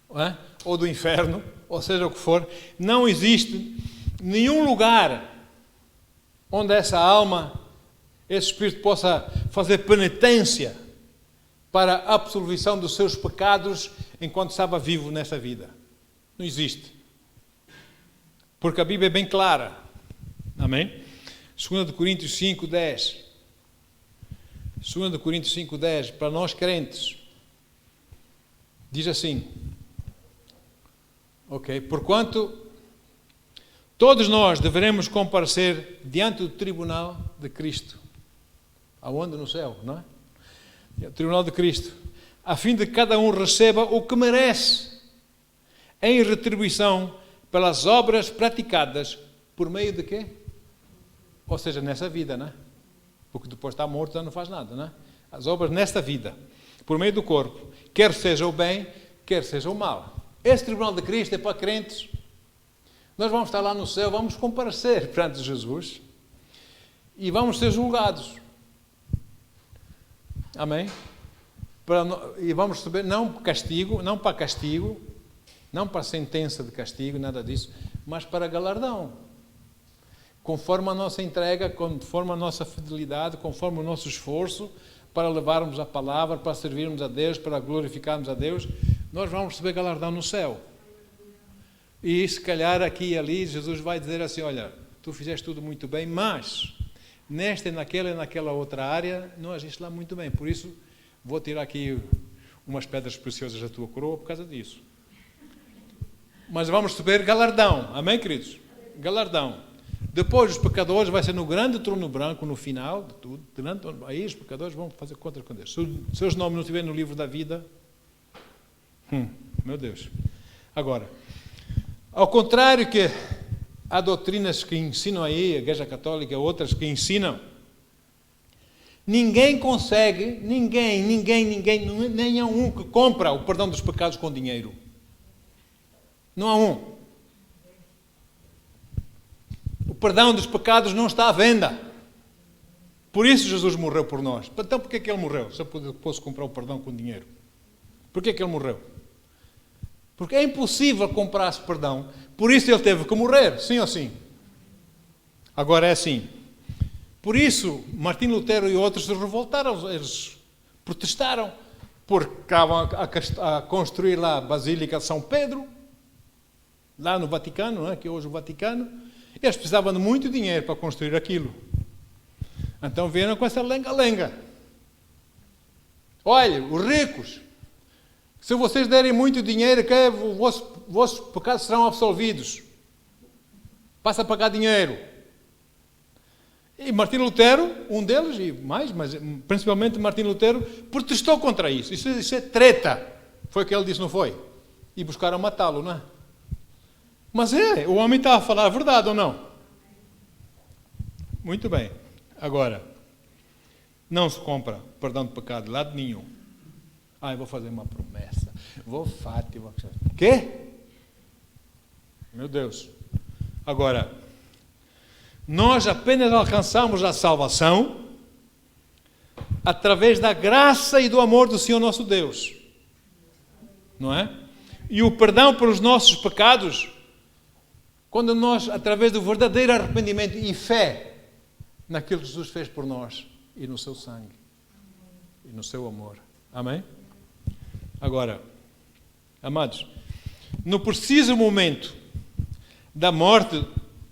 Speaker 1: não é? Ou do inferno, ou seja o que for, não existe nenhum lugar onde essa alma, esse espírito possa fazer penitência para a absolvição dos seus pecados enquanto estava vivo nessa vida. Não existe. Porque a Bíblia é bem clara. Amém? 2 Coríntios 5, 10. 2 Coríntios 5, 10. Para nós crentes, diz assim, ok? Porquanto todos nós deveremos comparecer diante do tribunal de Cristo. Aonde? No céu, não é? O tribunal de Cristo. A fim de que cada um receba o que merece, em retribuição pelas obras praticadas por meio de quê? Ou seja, nessa vida, não é? Porque depois está morto já não faz nada, não é? As obras nesta vida, por meio do corpo, quer seja o bem, quer seja o mal. Esse tribunal de Cristo é para crentes. Nós vamos estar lá no céu, vamos comparecer perante Jesus e vamos ser julgados. Amém? E vamos receber não castigo, não para castigo, não para sentença de castigo, nada disso, mas para galardão. Conforme a nossa entrega, conforme a nossa fidelidade, conforme o nosso esforço para levarmos a palavra, para servirmos a Deus, para glorificarmos a Deus, nós vamos receber galardão no céu. E se calhar aqui e ali Jesus vai dizer assim, olha, tu fizeste tudo muito bem, mas nesta e naquela outra área não agiste lá muito bem, por isso vou tirar aqui umas pedras preciosas da tua coroa por causa disso. Mas vamos receber galardão, amém, queridos? Galardão. Depois os pecadores, vai ser no grande trono branco, no final de tudo, aí os pecadores vão fazer conta com Deus. Se seus nomes não estiverem no livro da vida, meu Deus. Agora, ao contrário que há doutrinas que ensinam aí, a Igreja Católica, outras que ensinam, Ninguém consegue, ninguém, nem há um que compra o perdão dos pecados com dinheiro. Não há um. O perdão dos pecados não está à venda. Por isso Jesus morreu por nós. Então por que Ele morreu? Se eu posso comprar o perdão com dinheiro. Por que Ele morreu? Porque é impossível comprar esse perdão. Por isso Ele teve que morrer, sim ou sim? Agora é assim. Por isso, Martim Lutero e outros se revoltaram, eles protestaram, porque estavam a construir lá a Basílica de São Pedro, lá no Vaticano, não é? Que é hoje o Vaticano. Eles precisavam de muito dinheiro para construir aquilo. Então vieram com essa lenga-lenga. Olha, os ricos, se vocês derem muito dinheiro, os vossos pecados serão absolvidos. Passa a pagar dinheiro. E Martim Lutero, um deles, e mais, mas principalmente Martim Lutero, protestou contra isso. Isso é treta. Foi o que ele disse, não foi? E buscaram matá-lo, não é? Mas o homem está a falar a verdade ou não? Muito bem. Agora, não se compra perdão de pecado de lado nenhum. Eu vou fazer uma promessa. Vou Fátima. Quê? Meu Deus. Agora, nós apenas alcançamos a salvação através da graça e do amor do Senhor nosso Deus. Não é? E o perdão pelos nossos pecados, quando nós, através do verdadeiro arrependimento e fé naquilo que Jesus fez por nós e no seu sangue e no seu amor. Amém? Agora, amados, no preciso momento da morte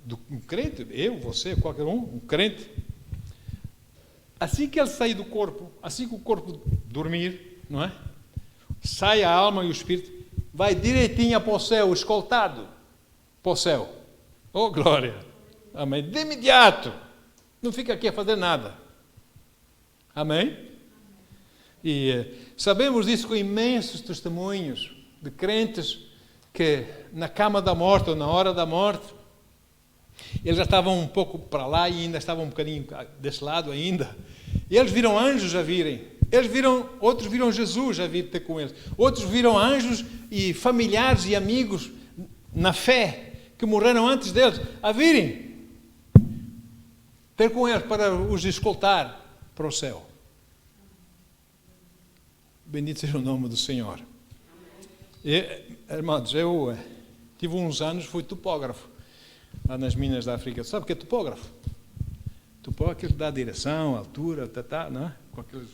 Speaker 1: do crente, eu, você, qualquer um crente, assim que ele sair do corpo, assim que o corpo dormir, não é? Sai a alma e o espírito, vai direitinho para o céu, escoltado para o céu. Oh, glória! Amém? De imediato! Não fica aqui a fazer nada. Amém? E sabemos disso com imensos testemunhos de crentes que na cama da morte ou na hora da morte, eles já estavam um pouco para lá e ainda estavam um bocadinho desse lado ainda. E eles viram anjos a virem. Outros viram Jesus a vir ter com eles. Outros viram anjos e familiares e amigos na fé que morreram antes deles a virem ter com eles para os escoltar para o céu. Bendito seja o nome do Senhor. E, irmãos, eu tive uns anos, fui topógrafo lá nas minas da África. Sabe o que é topógrafo? Topógrafo é aquilo que dá a direção, a altura, não é? Com aqueles...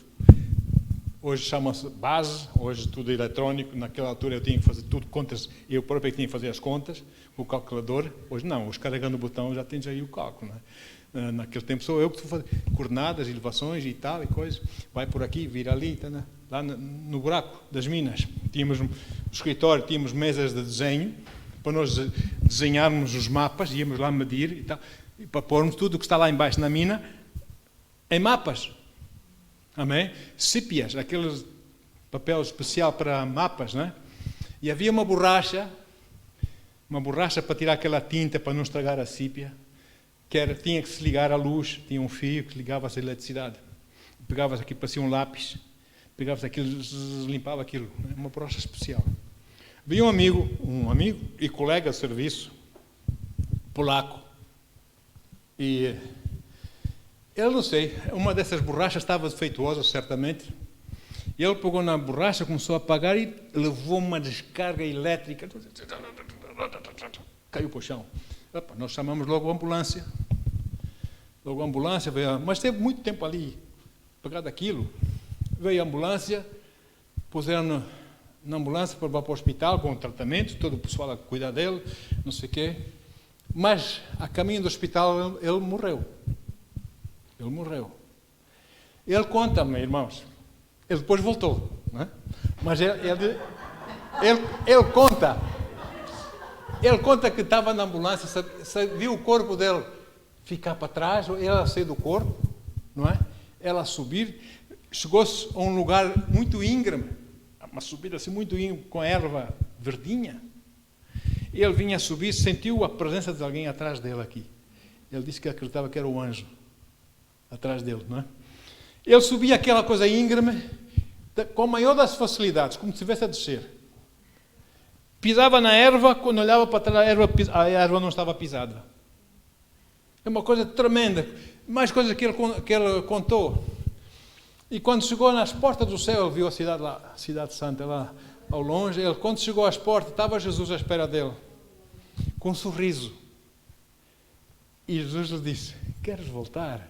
Speaker 1: Hoje chama-se base, hoje tudo eletrónico. Naquela altura eu tinha que fazer tudo contas, eu próprio tinha que fazer as contas, o calculador. Hoje não, hoje carregando o botão já tens aí o cálculo, não é? Naquele tempo sou eu que estou fazendo coordenadas, elevações e tal, e coisa. Vai por aqui, vira ali, tá, né? Lá no buraco das minas. Tínhamos no escritório, tínhamos mesas de desenho, para nós desenharmos os mapas, íamos lá medir e tal, e para pormos tudo o que está lá embaixo na mina em mapas. Amém? Sípias, aquele papel especial para mapas, não é? E havia uma borracha para tirar aquela tinta para não estragar a sípia, tinha que se ligar à luz, tinha um fio que ligava-se à eletricidade. Pegava-se aqui, parecia um lápis, pegava-se aquilo, limpava aquilo, uma borracha especial. Veio um amigo e colega de serviço, polaco, e ele, não sei, uma dessas borrachas estava defeituosa, certamente, e ele pegou na borracha, começou a apagar e levou uma descarga elétrica, caiu para o chão. Opa, nós chamamos logo a ambulância. Logo a ambulância veio, mas teve muito tempo ali, pegado aquilo. Veio a ambulância, puseram na ambulância para levar para o hospital, com o tratamento, todo o pessoal a cuidar dele, não sei o quê. Mas, a caminho do hospital, ele morreu. Ele morreu. Ele conta-me, irmãos, ele depois voltou, não é? Mas ele conta que estava na ambulância, viu o corpo dele ficar para trás, ela sair do corpo, não é? Ela a subir, chegou-se a um lugar muito íngreme, uma subida assim muito íngreme, com erva verdinha. Ele vinha a subir, sentiu a presença de alguém atrás dele aqui. Ele disse que acreditava que era o anjo atrás dele, não é? Ele subia aquela coisa íngreme, com a maior das facilidades, como se estivesse a descer. Pisava na erva, quando olhava para trás, a erva não estava pisada. É uma coisa tremenda. Mais coisas que ele contou. E quando chegou nas portas do céu, ele viu a cidade lá, a cidade santa lá ao longe. Ele, quando chegou às portas, estava Jesus à espera dele, com um sorriso. E Jesus lhe disse: queres voltar?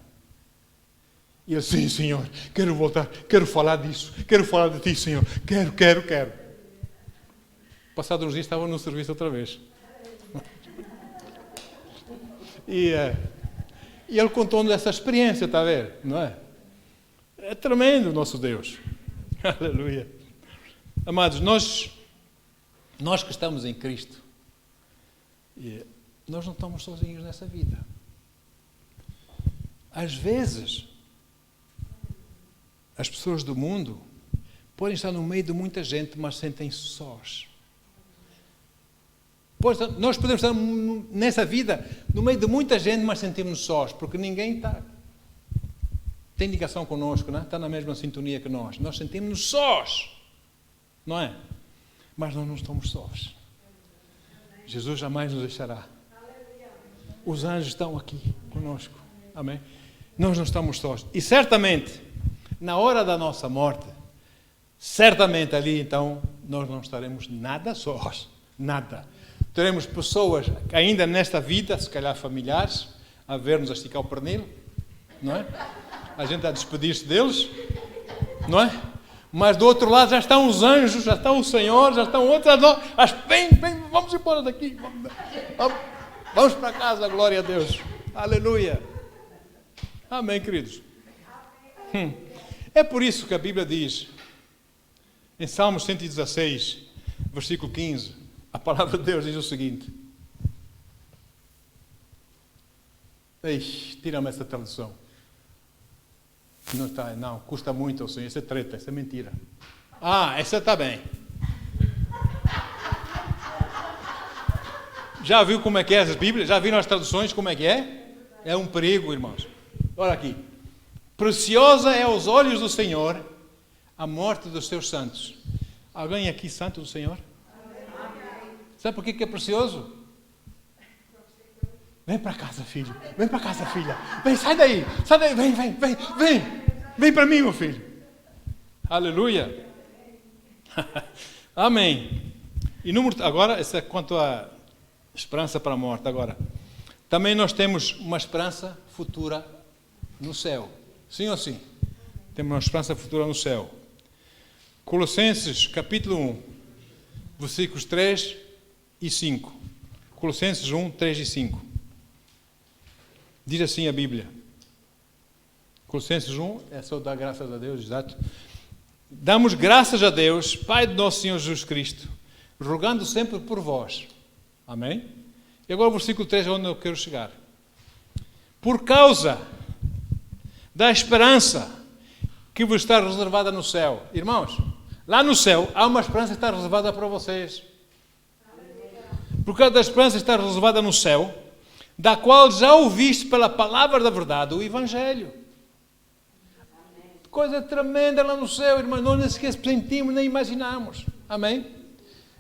Speaker 1: E ele: sim, Senhor, quero voltar, quero falar disso, quero falar de ti, Senhor, quero. Passados uns dias estava no serviço outra vez. E ele contou-nos essa experiência, está a ver? Não é? É tremendo o nosso Deus. Aleluia. Amados, nós que estamos em Cristo, nós não estamos sozinhos nessa vida. Às vezes, as pessoas do mundo podem estar no meio de muita gente, mas sentem-se sós. Nós podemos estar nessa vida no meio de muita gente, mas sentimos-nos sós, porque ninguém tem ligação connosco, não é? Está na mesma sintonia que nós. Nós sentimos-nos sós, não é? Mas nós não estamos sós. Jesus jamais nos deixará. Os anjos estão aqui conosco. Amém? Nós não estamos sós. E certamente, na hora da nossa morte, certamente ali então, nós não estaremos nada sós. Nada. Teremos pessoas ainda nesta vida, se calhar familiares, a ver-nos a esticar o pernil, não é? A gente a despedir-se deles, não é? Mas do outro lado já estão os anjos, já está o Senhor, já estão outros. Vem, vamos embora daqui. Vamos para casa, glória a Deus. Aleluia. Amém, queridos. É por isso que a Bíblia diz, em Salmos 116, versículo 15, a palavra de Deus diz o seguinte. Tira-me essa tradução. Não está, não, custa muito ao Senhor, isso é treta, isso é mentira. Essa está bem. Já viu como é que é as Bíblias? Já viram as traduções como é que é? É um perigo, irmãos. Olha aqui. Preciosa é aos olhos do Senhor a morte dos seus santos. Alguém aqui santo do Senhor? Sabe por que é precioso? Vem para casa, filho. Vem para casa, filha. Vem, sai daí. Vem para mim, meu filho. Aleluia. Amém. E agora, isso é quanto à esperança para a morte. Agora, também nós temos uma esperança futura no céu. Sim ou sim? Temos uma esperança futura no céu. Colossenses, capítulo 1, versículos 3 e 5. Colossenses 1, 3 e 5. Diz assim a Bíblia. Colossenses 1, é só dar graças a Deus, exato. Damos graças a Deus, Pai de nosso Senhor Jesus Cristo, rogando sempre por vós. Amém? E agora o versículo 3 é onde eu quero chegar. Por causa da esperança que vos está reservada no céu. Irmãos, lá no céu há uma esperança que está reservada para vocês. Por causa da esperança que está reservada no céu, da qual já ouviste pela palavra da verdade o Evangelho. Coisa tremenda lá no céu, irmão. Não nem sequer sentimos, nem imaginamos. Amém?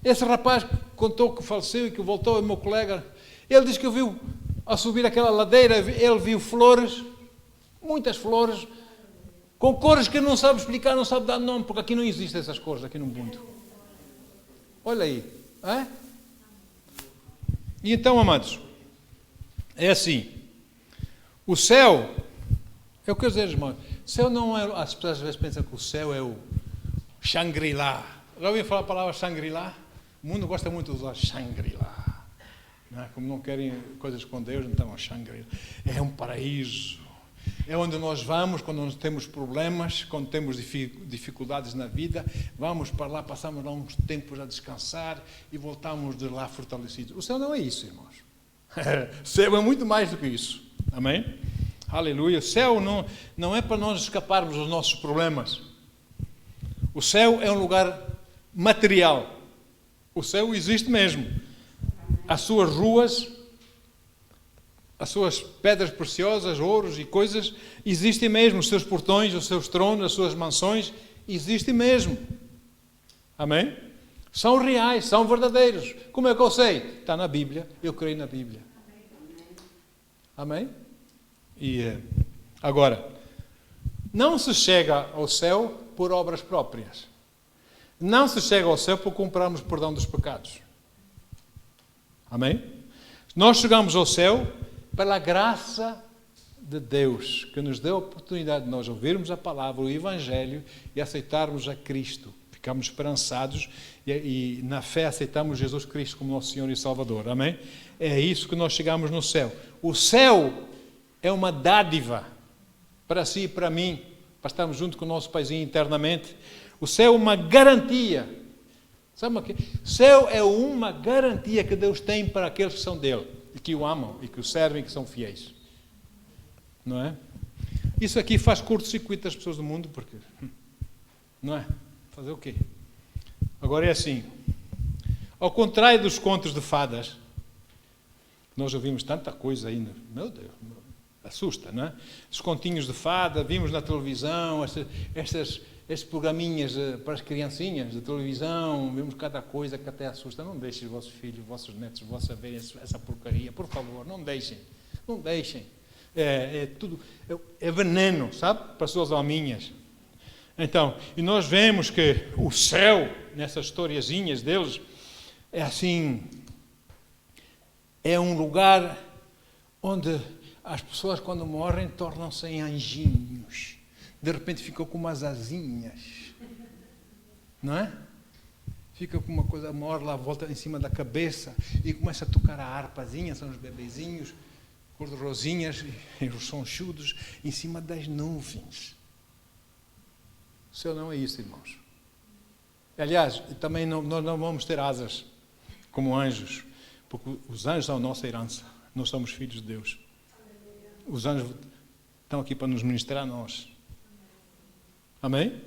Speaker 1: Esse rapaz que contou que faleceu e que voltou, é meu colega. Ele diz que viu, ao subir aquela ladeira, ele viu flores, muitas flores, com cores que não sabe explicar, não sabe dar nome, porque aqui não existem essas cores, aqui no mundo. Olha aí. É? E então, amados, é assim. O céu, eu quero dizer, irmão, o céu não é, as pessoas às vezes pensam que o céu é o Shangri-La. Já ouviu falar a palavra Shangri-La? O mundo gosta muito de usar Shangri-La. Não é? Como não querem coisas com Deus, então Shangri-La. É um paraíso. É onde nós vamos quando nós temos problemas, quando temos dificuldades na vida. Vamos para lá, passamos lá uns tempos a descansar e voltamos de lá fortalecidos. O céu não é isso, irmãos. O céu é muito mais do que isso. Amém? Aleluia. O céu não é para nós escaparmos dos nossos problemas. O céu é um lugar material. O céu existe mesmo. As suas ruas, as suas pedras preciosas, ouros e coisas, existem mesmo. Os seus portões, os seus tronos, as suas mansões, existem mesmo. Amém? São reais, são verdadeiros. Como é que eu sei? Está na Bíblia, eu creio na Bíblia. Amém? E agora, não se chega ao céu por obras próprias. Não se chega ao céu por comprarmos perdão dos pecados. Amém? Nós chegamos ao céu pela graça de Deus, que nos deu a oportunidade de nós ouvirmos a palavra, o Evangelho e aceitarmos a Cristo. Ficamos esperançados e na fé aceitamos Jesus Cristo como nosso Senhor e Salvador. Amém? É isso que nós chegamos no céu. O céu é uma dádiva para si e para mim, para estarmos junto com o nosso Paizinho eternamente. O céu é uma garantia. Sabe o que? O céu é uma garantia que Deus tem para aqueles que são dele, e que o amam, e que o servem, e que são fiéis. Não é? Isso aqui faz curto-circuito das pessoas do mundo, porque... Não é? Fazer o quê? Agora é assim. Ao contrário dos contos de fadas, nós ouvimos tanta coisa ainda. Meu Deus, assusta, não é? Os continhos de fada, vimos na televisão, estes programinhas para as criancinhas de televisão, vimos cada coisa que até assusta. Não deixem os vossos filhos, os vossos netos, verem essa porcaria, por favor, não deixem. Não deixem. É tudo, é veneno, sabe? Para as suas alminhas. Então, e nós vemos que o céu, nessas historiazinhas deles, é assim, é um lugar onde as pessoas, quando morrem, tornam-se em anjinhos. De repente ficam com umas asinhas. Não é? Fica com uma coisa, morre lá, volta em cima da cabeça e começa a tocar a harpazinha, são os bebezinhos, cor-de-rosinhas e os sonchudos, em cima das nuvens. O céu não é isso, irmãos. Aliás, também nós não vamos ter asas como anjos, porque os anjos são a nossa herança. Nós somos filhos de Deus. Os anjos estão aqui para nos ministrar a nós. Amém?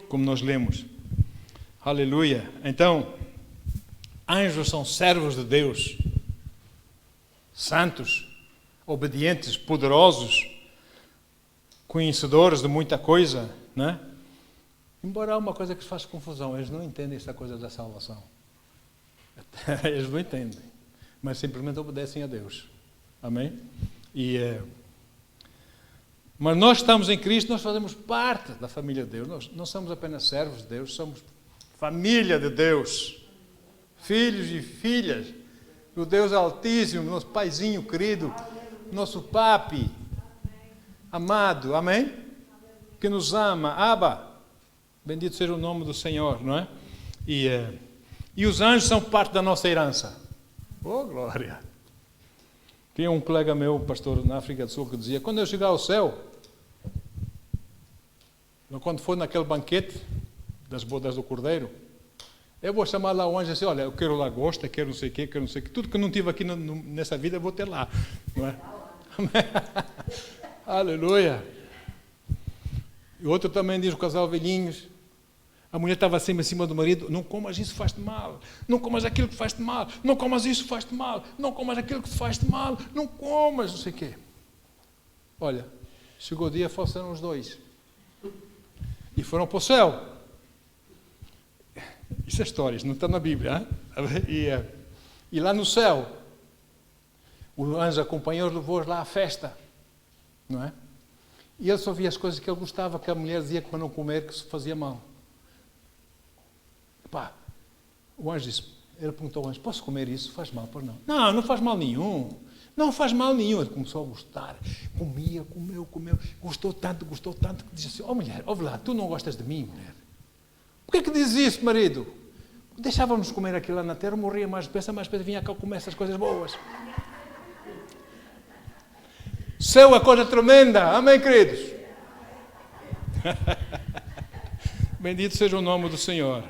Speaker 1: Como nós lemos. Aleluia. Então, anjos são servos de Deus. Santos, obedientes, poderosos, conhecedores de muita coisa, não é? Embora há uma coisa que faz confusão, eles não entendem essa coisa da salvação. Eles não entendem, mas simplesmente obedecem a Deus. Amém? Mas nós estamos em Cristo, nós fazemos parte da família de Deus. Nós não somos apenas servos de Deus, somos família de Deus. Filhos e filhas do Deus Altíssimo, nosso Paizinho querido, nosso Papi amado. Amém? Que nos ama. Abba. Bendito seja o nome do Senhor, não é? E os anjos são parte da nossa herança. Oh, glória! Tinha um colega meu, pastor na África do Sul, que dizia, quando eu chegar ao céu, quando for naquele banquete das bodas do Cordeiro, eu vou chamar lá o anjo e dizer, olha, eu quero lagosta, quero não sei o quê, quero não sei o quê, tudo que eu não tive aqui nessa vida eu vou ter lá. Não é? Aleluia! E outro também diz, o casal velhinhos, a mulher estava assim em cima do marido, não comas isso, faz-te mal, não comas aquilo que faz-te mal, não comas isso, faz-te mal, não comas aquilo que faz-te mal, não comas, não sei o quê. Olha, chegou o dia, foram os dois. E foram para o céu. Isso é histórias, não está na Bíblia. Hein? E lá no céu, o anjo acompanhou, levou-os lá à festa. Não é? E ele só via as coisas que ele gostava, que a mulher dizia que para não comer, que se fazia mal. Pá, o anjo disse, ele perguntou ao anjo, posso comer isso? Faz mal, pois não? Não, não faz mal nenhum. Não faz mal nenhum. Ele começou a gostar. Comia, comeu. Gostou tanto, que disse assim, mulher, ouve lá, tu não gostas de mim, mulher? Por que dizes isso, marido? Deixávamos comer aquilo lá na terra, morria mais depressa vinha cá comer essas coisas boas. Céu é coisa tremenda. Amém, queridos? Bendito seja o nome do Senhor.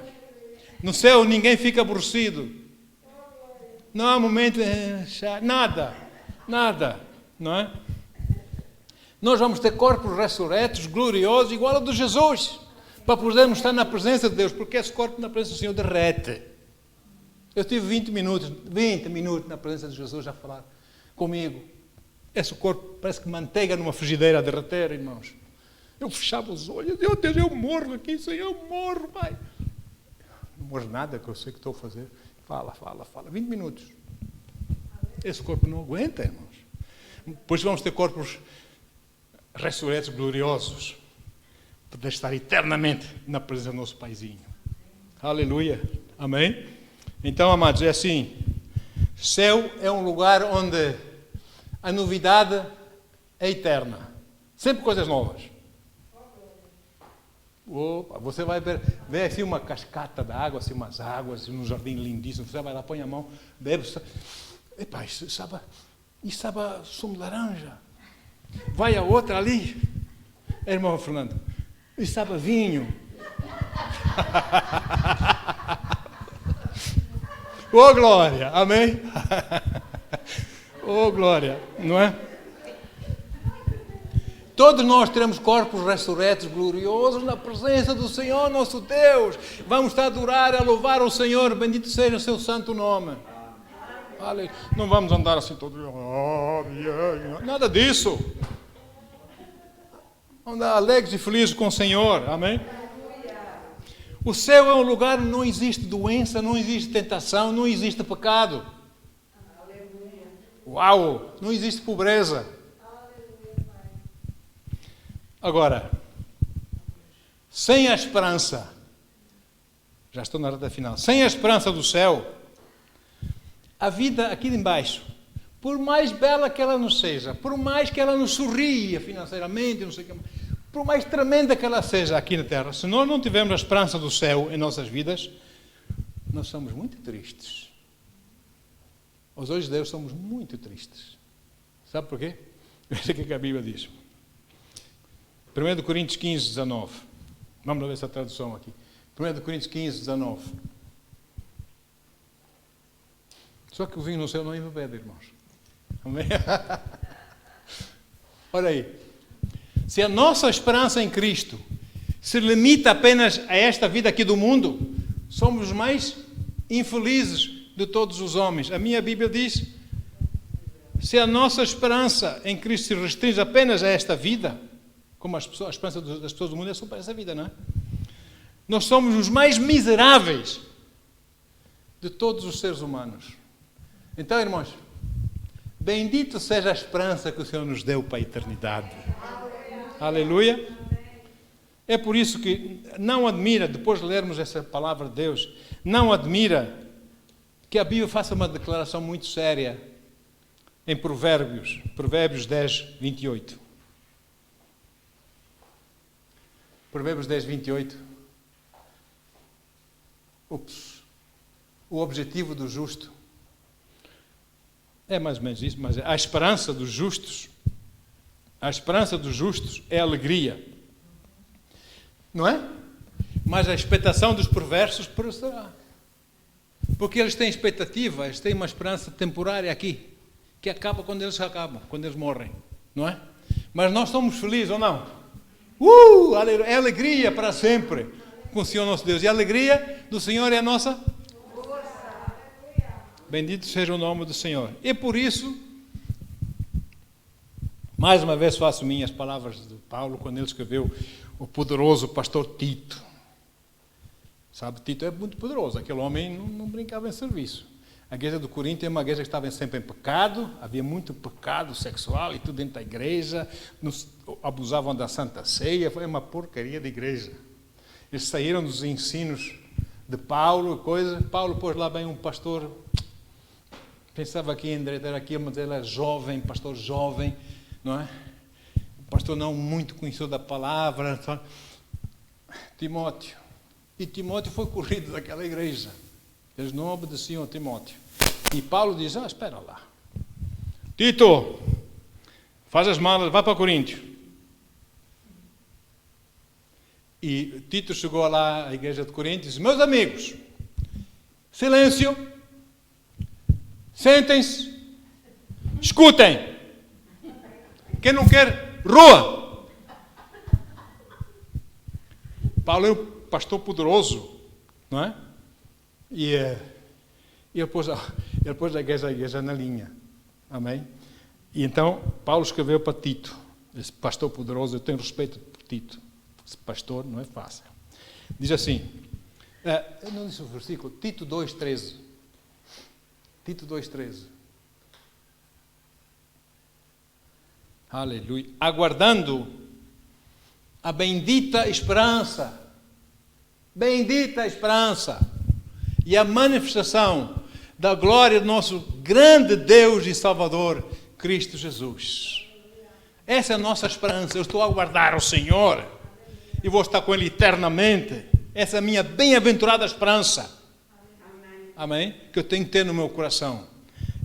Speaker 1: No céu ninguém fica aborrecido. Não há momento, nada, não é? Nós vamos ter corpos ressurretos, gloriosos, igual ao de Jesus, para podermos estar na presença de Deus, porque esse corpo na presença do Senhor derrete. Eu tive 20 minutos na presença de Jesus a falar comigo. Esse corpo parece que manteiga numa frigideira a derreter, irmãos. Eu fechava os olhos, meu Deus, eu morro aqui, Senhor, eu morro, Pai. Não morro nada, que eu sei que estou a fazer. Fala. 20 minutos. Esse corpo não aguenta, irmãos. Depois vamos ter corpos ressurretos gloriosos, para estar eternamente na presença do nosso Paizinho. Aleluia. Amém? Então, amados, é assim. Céu é um lugar onde a novidade é eterna. Sempre coisas novas. Opa, você vai ver assim uma cascata de água, assim umas águas, num jardim lindíssimo. Você vai lá, põe a mão, bebe. Epa, isso sabe sumo de laranja. Vai a outra ali. Irmão Fernando, isso sabe vinho. Oh, glória, amém? Oh, glória, não é? Todos nós teremos corpos ressurretos, gloriosos, na presença do Senhor nosso Deus. Vamos estar a adorar, a louvar o Senhor, bendito seja o seu santo nome. Não vamos andar assim todo dia, nada disso. Vamos andar alegres e felizes com o Senhor, amém? O céu é um lugar onde não existe doença, não existe tentação, não existe pecado. Uau! Não existe pobreza. Agora, sem a esperança, já estou na reta final, sem a esperança do céu, a vida aqui embaixo, por mais bela que ela nos seja, por mais que ela nos sorria financeiramente, não sei o que, por mais tremenda que ela seja aqui na terra, se nós não tivermos a esperança do céu em nossas vidas, nós somos muito tristes. Aos olhos de Deus somos muito tristes. Sabe porquê? Veja o que a Bíblia diz. 1 Coríntios 15, 19. Vamos ver essa tradução aqui. 1 Coríntios 15, 19. Só que o vinho no céu não é bebida, irmãos. Amém? Olha aí. Se a nossa esperança em Cristo se limita apenas a esta vida aqui do mundo, somos os mais infelizes de todos os homens. A minha Bíblia diz, se a nossa esperança em Cristo se restringe apenas a esta vida, como a esperança das pessoas do mundo é só para essa vida, não é? Nós somos os mais miseráveis de todos os seres humanos. Então, irmãos, bendito seja a esperança que o Senhor nos deu para a eternidade. Aleluia. É por isso que não admira, depois de lermos essa palavra de Deus, não admira que a Bíblia faça uma declaração muito séria em Provérbios 10, 28. Provérbios 10, 28. O objetivo do justo é mais ou menos isso, mas a esperança dos justos é alegria. Não é? Mas a expectação dos perversos perecerá. Porque eles têm expectativa, eles têm uma esperança temporária aqui, que acaba quando eles morrem. Não é? Mas nós somos felizes ou não? É alegria para sempre com o Senhor nosso Deus. E a alegria do Senhor é a nossa força. Bendito seja o nome do Senhor. E por isso, mais uma vez faço minhas palavras de Paulo, quando ele escreveu o poderoso pastor Tito. Sabe, Tito é muito poderoso. Aquele homem não brincava em serviço. A igreja do Corinto é uma igreja que estava sempre em pecado, havia muito pecado sexual e tudo dentro da igreja, abusavam da Santa Ceia, foi uma porcaria de igreja. Eles saíram dos ensinos de Paulo, Paulo pôs lá bem um pastor, pensava que ia endireitar aqui, mas ele era jovem, pastor jovem, não é? Pastor não muito conhecido da palavra, Timóteo. E Timóteo foi corrido daquela igreja. Eles não obedeciam a Timóteo. E Paulo diz, espera lá. Tito, faz as malas, vai para Coríntio. E Tito chegou lá à igreja de Corinto e disse, meus amigos, silêncio, sentem-se, escutem. Quem não quer, rua. Paulo é um pastor poderoso, não é? E ele pôs a igreja na linha. Amém? E então, Paulo escreveu para Tito, esse pastor poderoso, eu tenho respeito por Tito, esse pastor não é fácil. Diz assim, eu não disse o versículo, Tito 2,13. Tito 2,13. Aleluia. Aguardando a bendita esperança e a manifestação da glória do nosso grande Deus e Salvador, Cristo Jesus. Essa é a nossa esperança. Eu estou a aguardar o Senhor e vou estar com Ele eternamente. Essa é a minha bem-aventurada esperança. Amém? Que eu tenho que ter no meu coração.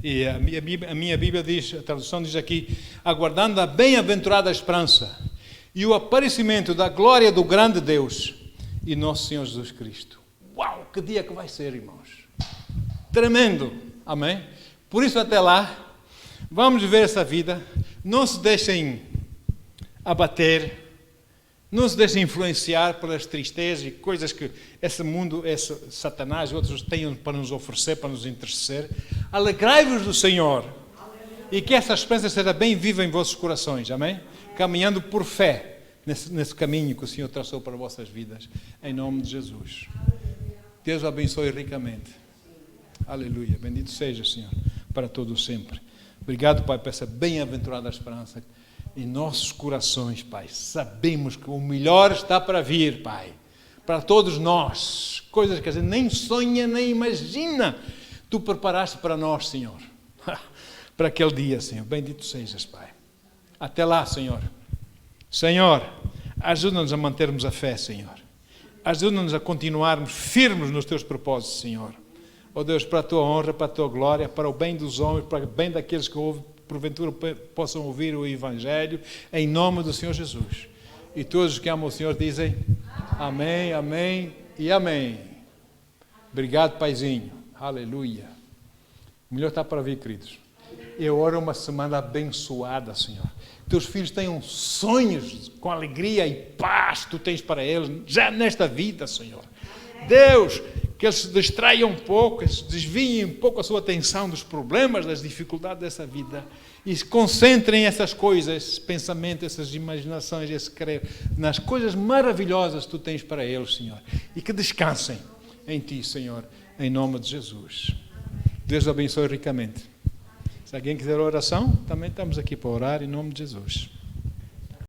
Speaker 1: E a minha Bíblia diz, a tradução diz aqui, aguardando a bem-aventurada esperança e o aparecimento da glória do grande Deus e nosso Senhor Jesus Cristo. Uau, que dia que vai ser, irmãos. Tremendo. Amém? Por isso, até lá, vamos viver essa vida. Não se deixem abater. Não se deixem influenciar pelas tristezas e coisas que esse mundo, esse Satanás e outros têm para nos oferecer, para nos entristecer. Alegrai-vos do Senhor. E que essa esperança seja bem viva em vossos corações. Amém? Caminhando por fé nesse caminho que o Senhor traçou para vossas vidas. Em nome de Jesus. Deus o abençoe ricamente. Aleluia. Bendito seja, Senhor, para todo sempre. Obrigado, Pai, por essa bem-aventurada esperança em nossos corações, Pai. Sabemos que o melhor está para vir, Pai. Para todos nós. Coisas que a gente nem sonha, nem imagina. Tu preparaste para nós, Senhor. Para aquele dia, Senhor. Bendito sejas, Pai. Até lá, Senhor. Senhor, ajuda-nos a mantermos a fé, Senhor. Ajuda-nos a continuarmos firmes nos Teus propósitos, Senhor. Ó Deus, para a Tua honra, para a Tua glória, para o bem dos homens, para o bem daqueles que ouvem, porventura possam ouvir o Evangelho, em nome do Senhor Jesus. E todos os que amam o Senhor dizem amém, amém e amém. Obrigado, Paizinho. Aleluia. O melhor está para vir, queridos. Eu oro uma semana abençoada, Senhor. Teus filhos tenham sonhos com alegria e paz que Tu tens para eles, já nesta vida, Senhor. Deus, que eles se distraiam um pouco, que se desviem um pouco a sua atenção dos problemas, das dificuldades dessa vida e se concentrem essas coisas, esses pensamentos, essas imaginações, esse crer, nas coisas maravilhosas que Tu tens para eles, Senhor. E que descansem em Ti, Senhor, em nome de Jesus. Deus abençoe ricamente. Se alguém quiser oração, também estamos aqui para orar em nome de Jesus.